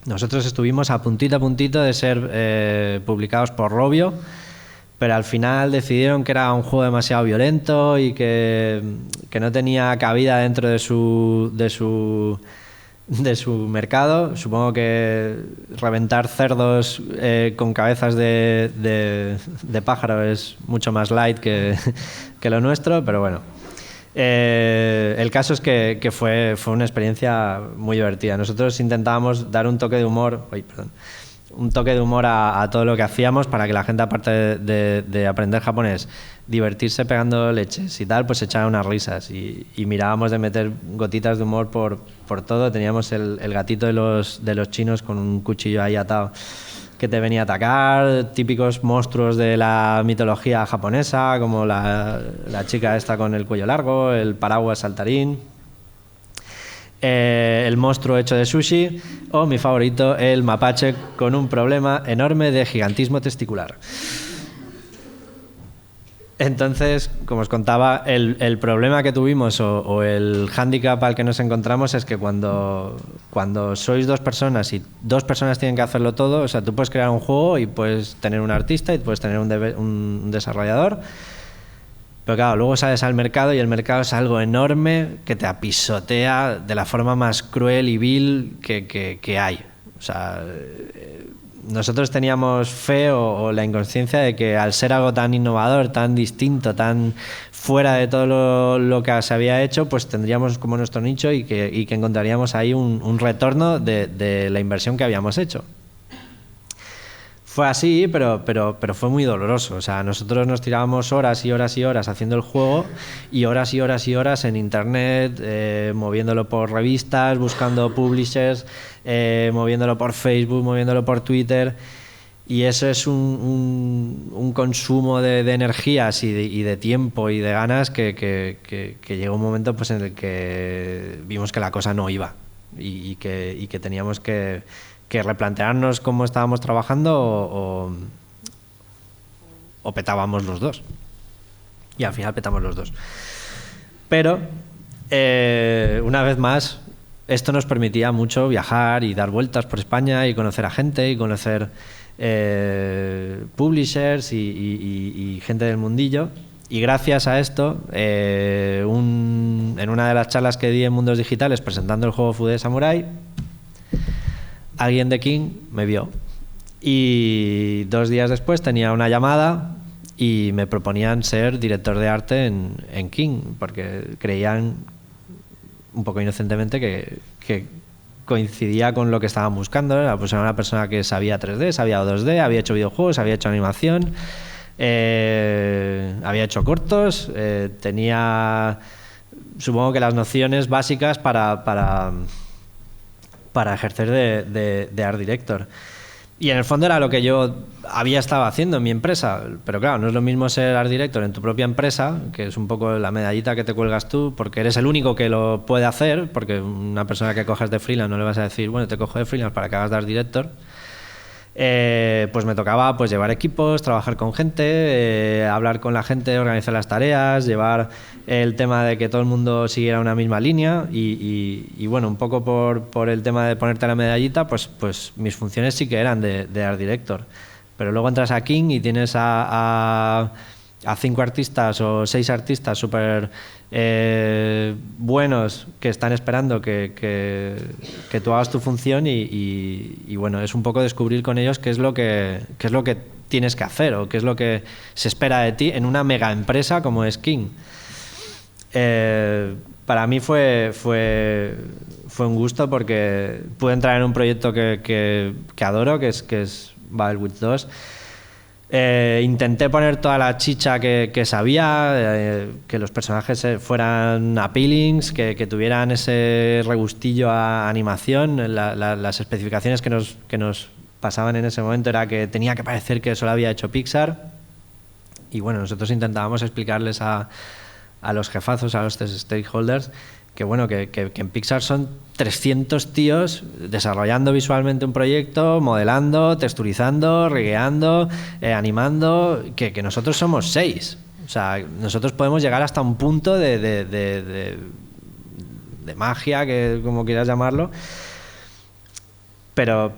Nosotros estuvimos a puntito de ser publicados por Rovio, pero al final decidieron que era un juego demasiado violento y que no tenía cabida dentro de su mercado. Supongo que reventar cerdos con cabezas de pájaro es mucho más light que lo nuestro, pero bueno. El caso es que fue una experiencia muy divertida. Nosotros intentábamos dar un toque de humor, a todo lo que hacíamos para que la gente, aparte de aprender japonés, divertirse pegando leches y tal, pues echara unas risas y mirábamos de meter gotitas de humor por todo. Teníamos el gatito de los chinos con un cuchillo ahí atado que te venía a atacar, típicos monstruos de la mitología japonesa, como la chica esta con el cuello largo, el paraguas saltarín, el monstruo hecho de sushi, o mi favorito, el mapache con un problema enorme de gigantismo testicular. Entonces, como os contaba, el problema que tuvimos o el hándicap al que nos encontramos es que cuando sois 2 personas y 2 personas tienen que hacerlo todo, o sea, tú puedes crear un juego y puedes tener un artista y puedes tener un desarrollador, pero claro, luego sales al mercado y el mercado es algo enorme que te apisotea de la forma más cruel y vil que hay. O sea, nosotros teníamos fe o la inconsciencia de que al ser algo tan innovador, tan distinto, tan fuera de todo lo que se había hecho, pues tendríamos como nuestro nicho y que encontraríamos ahí un retorno de la inversión que habíamos hecho. Fue así, pero fue muy doloroso. O sea, nosotros nos tirábamos horas y horas y horas haciendo el juego y horas y horas y horas en internet, moviéndolo por revistas, buscando publishers, moviéndolo por Facebook, moviéndolo por Twitter. Y eso es un consumo de energías y de tiempo y de ganas que llegó un momento pues en el que vimos que la cosa no iba y que teníamos que replantearnos cómo estábamos trabajando o petábamos los dos. Y al final petamos los dos. Pero, una vez más, esto nos permitía mucho viajar y dar vueltas por España y conocer a gente y conocer publishers y gente del mundillo. Y gracias a esto, en una de las charlas que di en Mundos Digitales presentando el juego Fude Samurai, alguien de King me vio y 2 días después tenía una llamada y me proponían ser director de arte en King, porque creían un poco inocentemente que coincidía con lo que estaban buscando. Era pues una persona que sabía 3D, sabía 2D, había hecho videojuegos, había hecho animación, había hecho cortos, tenía, supongo que las nociones básicas para ejercer de art director. Y en el fondo era lo que yo había estado haciendo en mi empresa, pero claro, no es lo mismo ser art director en tu propia empresa, que es un poco la medallita que te cuelgas tú, porque eres el único que lo puede hacer, porque una persona que coges de freelance no le vas a decir, bueno, te cojo de freelance para que hagas de art director. Pues me tocaba pues llevar equipos, trabajar con gente, hablar con la gente, organizar las tareas, llevar el tema de que todo el mundo siguiera una misma línea y bueno, un poco por el tema de ponerte la medallita, pues mis funciones sí que eran de art director. Pero luego entras a King y tienes a a 5 artistas o 6 artistas súper buenos que están esperando que tú hagas tu función y bueno, es un poco descubrir con ellos qué es lo que tienes que hacer o qué es lo que se espera de ti en una mega empresa como es King. Para mí fue un gusto porque pude entrar en un proyecto que adoro, que es Battlefield 2. Intenté poner toda la chicha que sabía, que los personajes fueran appealings, que tuvieran ese regustillo a animación. Las especificaciones que nos pasaban en ese momento era que tenía que parecer que eso lo había hecho Pixar. Y bueno, nosotros intentábamos explicarles a los jefazos, a los stakeholders, que bueno, que en Pixar son 300 tíos desarrollando visualmente un proyecto, modelando, texturizando, rigueando, animando, que nosotros somos 6. O sea, nosotros podemos llegar hasta un punto de magia, que como quieras llamarlo, pero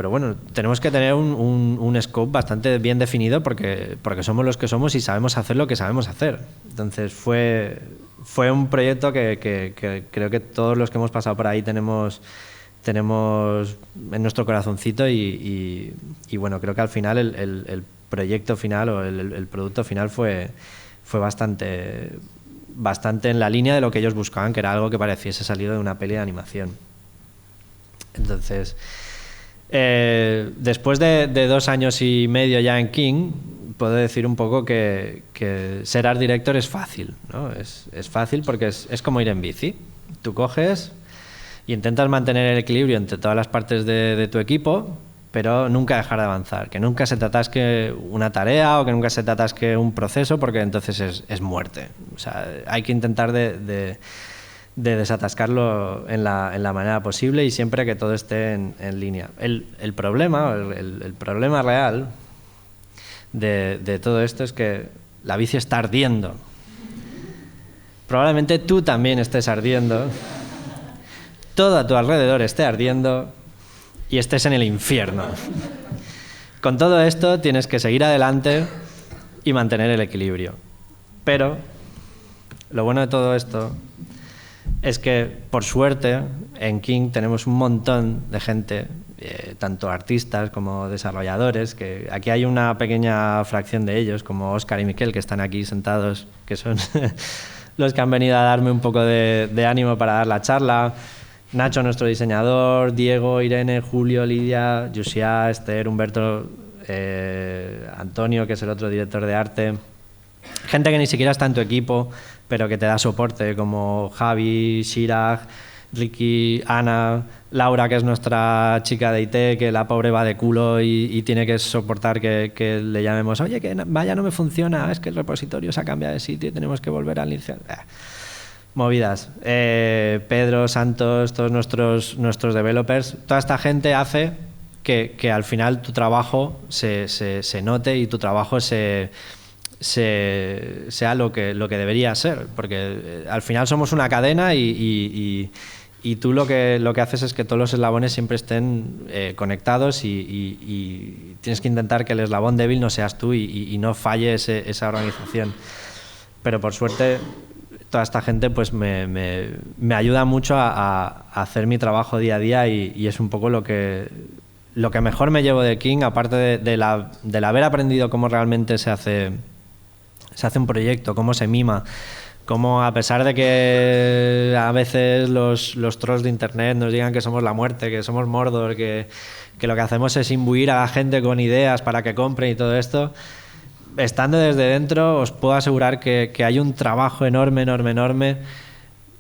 bueno, tenemos que tener un scope bastante bien definido porque somos los que somos y sabemos hacer lo que sabemos hacer. Entonces fue un proyecto que creo que todos los que hemos pasado por ahí tenemos en nuestro corazoncito y bueno, creo que al final el proyecto final o el producto final fue bastante en la línea de lo que ellos buscaban, que era algo que pareciese salido de una peli de animación. Entonces, después de 2 años y medio ya en King, puedo decir un poco que ser art director es fácil, ¿no? Es fácil porque es como ir en bici. Tú coges y intentas mantener el equilibrio entre todas las partes de tu equipo, pero nunca dejar de avanzar, que nunca se te atasque una tarea o que nunca se te atasque un proceso, porque entonces es muerte. O sea, hay que intentar de desatascarlo en la manera posible y siempre que todo esté en línea. El problema real de todo esto es que la bici está ardiendo. Probablemente tú también estés ardiendo, todo a tu alrededor esté ardiendo y estés en el infierno. Con todo esto tienes que seguir adelante y mantener el equilibrio. Pero lo bueno de todo esto es que, por suerte, en King tenemos un montón de gente, tanto artistas como desarrolladores, que aquí hay una pequeña fracción de ellos, como Óscar y Miquel, que están aquí sentados, que son los que han venido a darme un poco de ánimo para dar la charla. Nacho, nuestro diseñador, Diego, Irene, Julio, Lidia, Yusia, Esther, Humberto, Antonio, que es el otro director de arte. Gente que ni siquiera está en tu equipo, pero que te da soporte, como Javi, Shirag, Ricky, Ana, Laura, que es nuestra chica de IT, que la pobre va de culo y tiene que soportar que le llamemos, oye, que vaya, no me funciona, es que el repositorio se ha cambiado de sitio y tenemos que volver al inicio. Movidas. Pedro, Santos, todos nuestros developers, toda esta gente hace que al final tu trabajo se note y tu trabajo sea lo que debería ser, porque al final somos una cadena y tú lo que haces es que todos los eslabones siempre estén conectados y tienes que intentar que el eslabón débil no seas tú y no falle esa organización. Pero por suerte toda esta gente pues me ayuda mucho a hacer mi trabajo día a día y es un poco lo que mejor me llevo de King, aparte del haber aprendido cómo realmente se hace un proyecto, cómo se mima, cómo a pesar de que a veces los trolls de internet nos digan que somos la muerte, que somos Mordor, que lo que hacemos es imbuir a la gente con ideas para que compren y todo esto, estando desde dentro os puedo asegurar que hay un trabajo enorme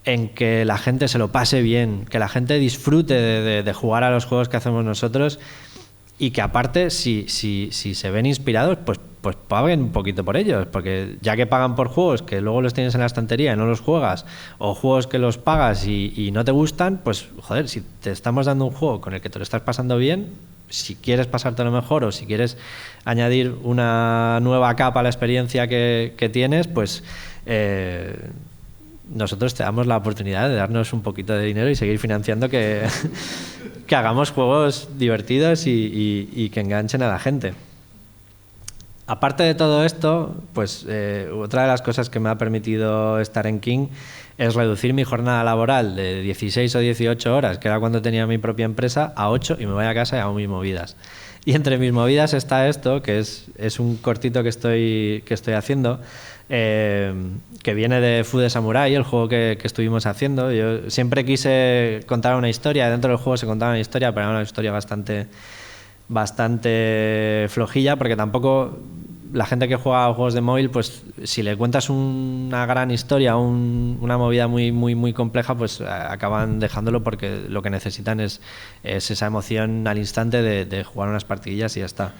en que la gente se lo pase bien, que la gente disfrute de jugar a los juegos que hacemos nosotros y que aparte si se ven inspirados pues paguen un poquito por ellos, porque ya que pagan por juegos que luego los tienes en la estantería y no los juegas, o juegos que los pagas y no te gustan, pues joder, si te estamos dando un juego con el que te lo estás pasando bien, si quieres pasártelo mejor o si quieres añadir una nueva capa a la experiencia que tienes, pues nosotros te damos la oportunidad de darnos un poquito de dinero y seguir financiando que hagamos juegos divertidos y que enganchen a la gente. aparte de todo esto, pues otra de las cosas que me ha permitido estar en King es reducir mi jornada laboral de 16 o 18 horas, que era cuando tenía mi propia empresa, a 8 y me voy a casa y hago mis movidas. Y entre mis movidas está esto, que es un cortito que estoy haciendo, que viene de Food Samurai, el juego que estuvimos haciendo. Yo siempre quise contar una historia, dentro del juego se contaba una historia, pero era una historia bastante flojilla, porque tampoco la gente que juega a juegos de móvil, pues si le cuentas una gran historia, una movida muy compleja, pues acaban dejándolo, porque lo que necesitan es esa emoción al instante de jugar unas partidillas y ya está.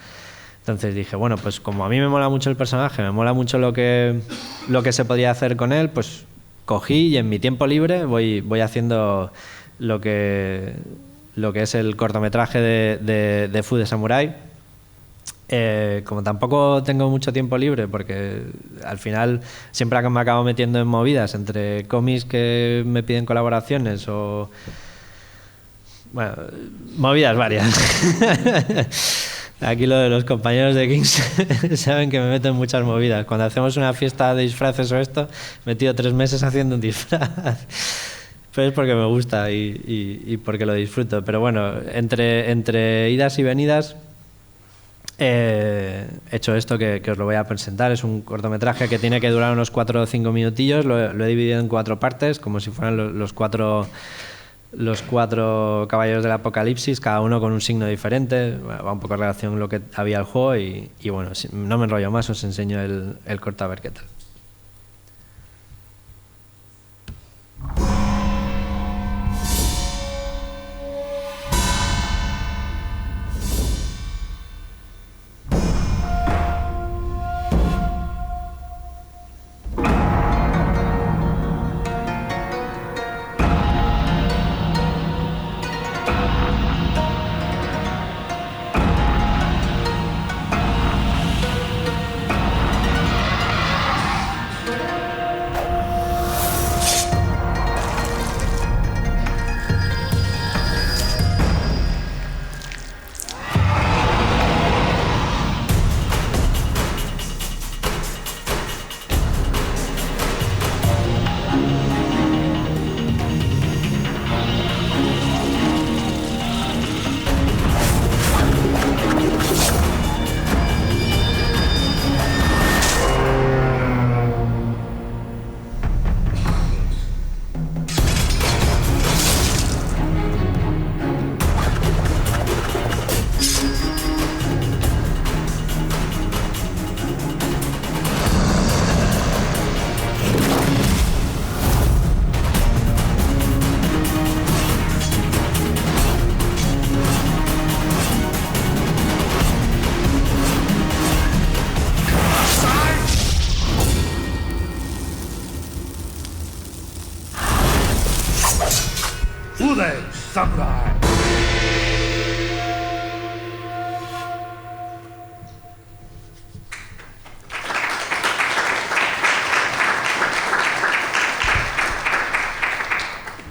Entonces dije, bueno, pues como a mí me mola mucho el personaje, me mola mucho lo que se podía hacer con él, pues cogí y en mi tiempo libre voy haciendo lo que es el cortometraje de Food Samurai. Como tampoco tengo mucho tiempo libre, porque al final siempre me acabo metiendo en movidas entre cómics que me piden colaboraciones o... Bueno, movidas varias. Aquí lo de los compañeros de Kings saben que me meto en muchas movidas. Cuando hacemos una fiesta de disfraces o esto, me tiro 3 meses haciendo un disfraz. Pero es porque me gusta y porque lo disfruto. Pero bueno, entre idas y venidas he hecho esto que os lo voy a presentar. Es un cortometraje que tiene que durar unos 4 o 5 minutillos. Lo he dividido en 4 partes, como si fueran los cuatro caballeros del apocalipsis, cada uno con un signo diferente. Bueno, va un poco en relación con lo que había el juego y bueno, no me enrollo más, os enseño el corto a ver qué tal. Samurai.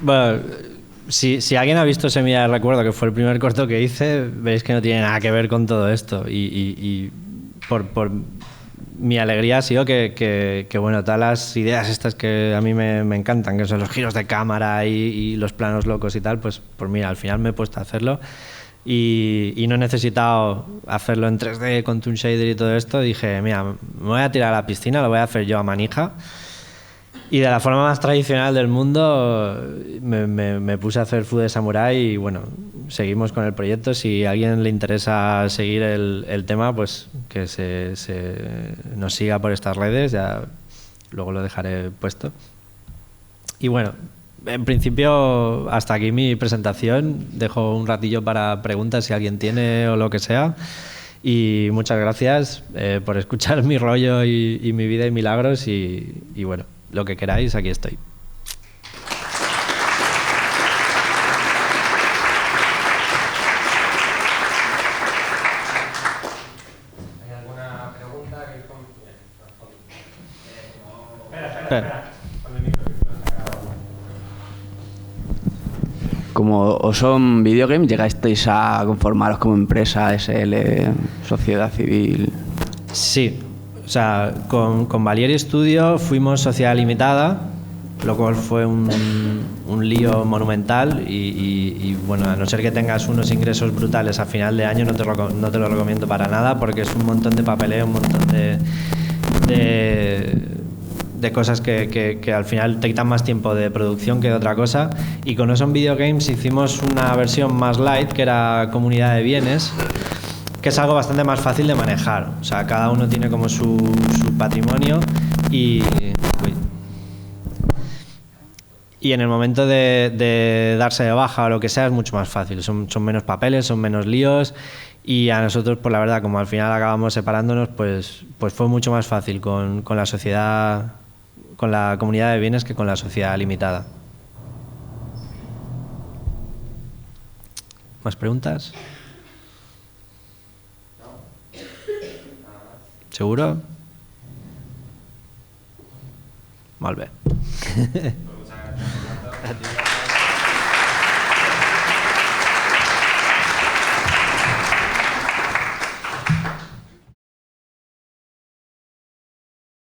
Bueno, si alguien ha visto Semilla de Recuerdo, que fue el primer corto que hice, veréis que no tiene nada que ver con todo esto. Y por mi alegría ha sido que bueno, todas las ideas estas que a mí me encantan, que son los giros de cámara y los planos locos y tal, pues mira, al final me he puesto a hacerlo y no he necesitado hacerlo en 3D con Toon Shader y todo esto. Dije, mira, me voy a tirar a la piscina, lo voy a hacer yo a manija. Y de la forma más tradicional del mundo me puse a hacer Food Samurai y bueno, seguimos con el proyecto. Si a alguien le interesa seguir el tema, pues que nos siga por estas redes, ya luego lo dejaré puesto. Y bueno, en principio hasta aquí mi presentación. Dejo un ratillo para preguntas si alguien tiene o lo que sea. Y muchas gracias por escuchar mi rollo y mi vida y milagros y bueno, lo que queráis, aquí estoy. ¿Hay alguna pregunta? Espera. Como Awesome Videogame, ¿llegasteis a conformaros como empresa, SL, sociedad civil? Sí, o sea, con Valieri Studio fuimos sociedad limitada, lo cual fue un lío monumental y bueno, a no ser que tengas unos ingresos brutales a final de año, no te lo recomiendo para nada, porque es un montón de papeleo, un montón de cosas que al final te quitan más tiempo de producción que de otra cosa. Y con Awesome Video Games hicimos una versión más light, que era comunidad de bienes, que es algo bastante más fácil de manejar. O sea, cada uno tiene como su patrimonio y en el momento de darse de baja o lo que sea es mucho más fácil. Son menos papeles, son menos líos, y a nosotros, pues la verdad, como al final acabamos separándonos, pues fue mucho más fácil con la sociedad, con la comunidad de bienes, que con la sociedad limitada. ¿Más preguntas? ¿Seguro? Molt bé.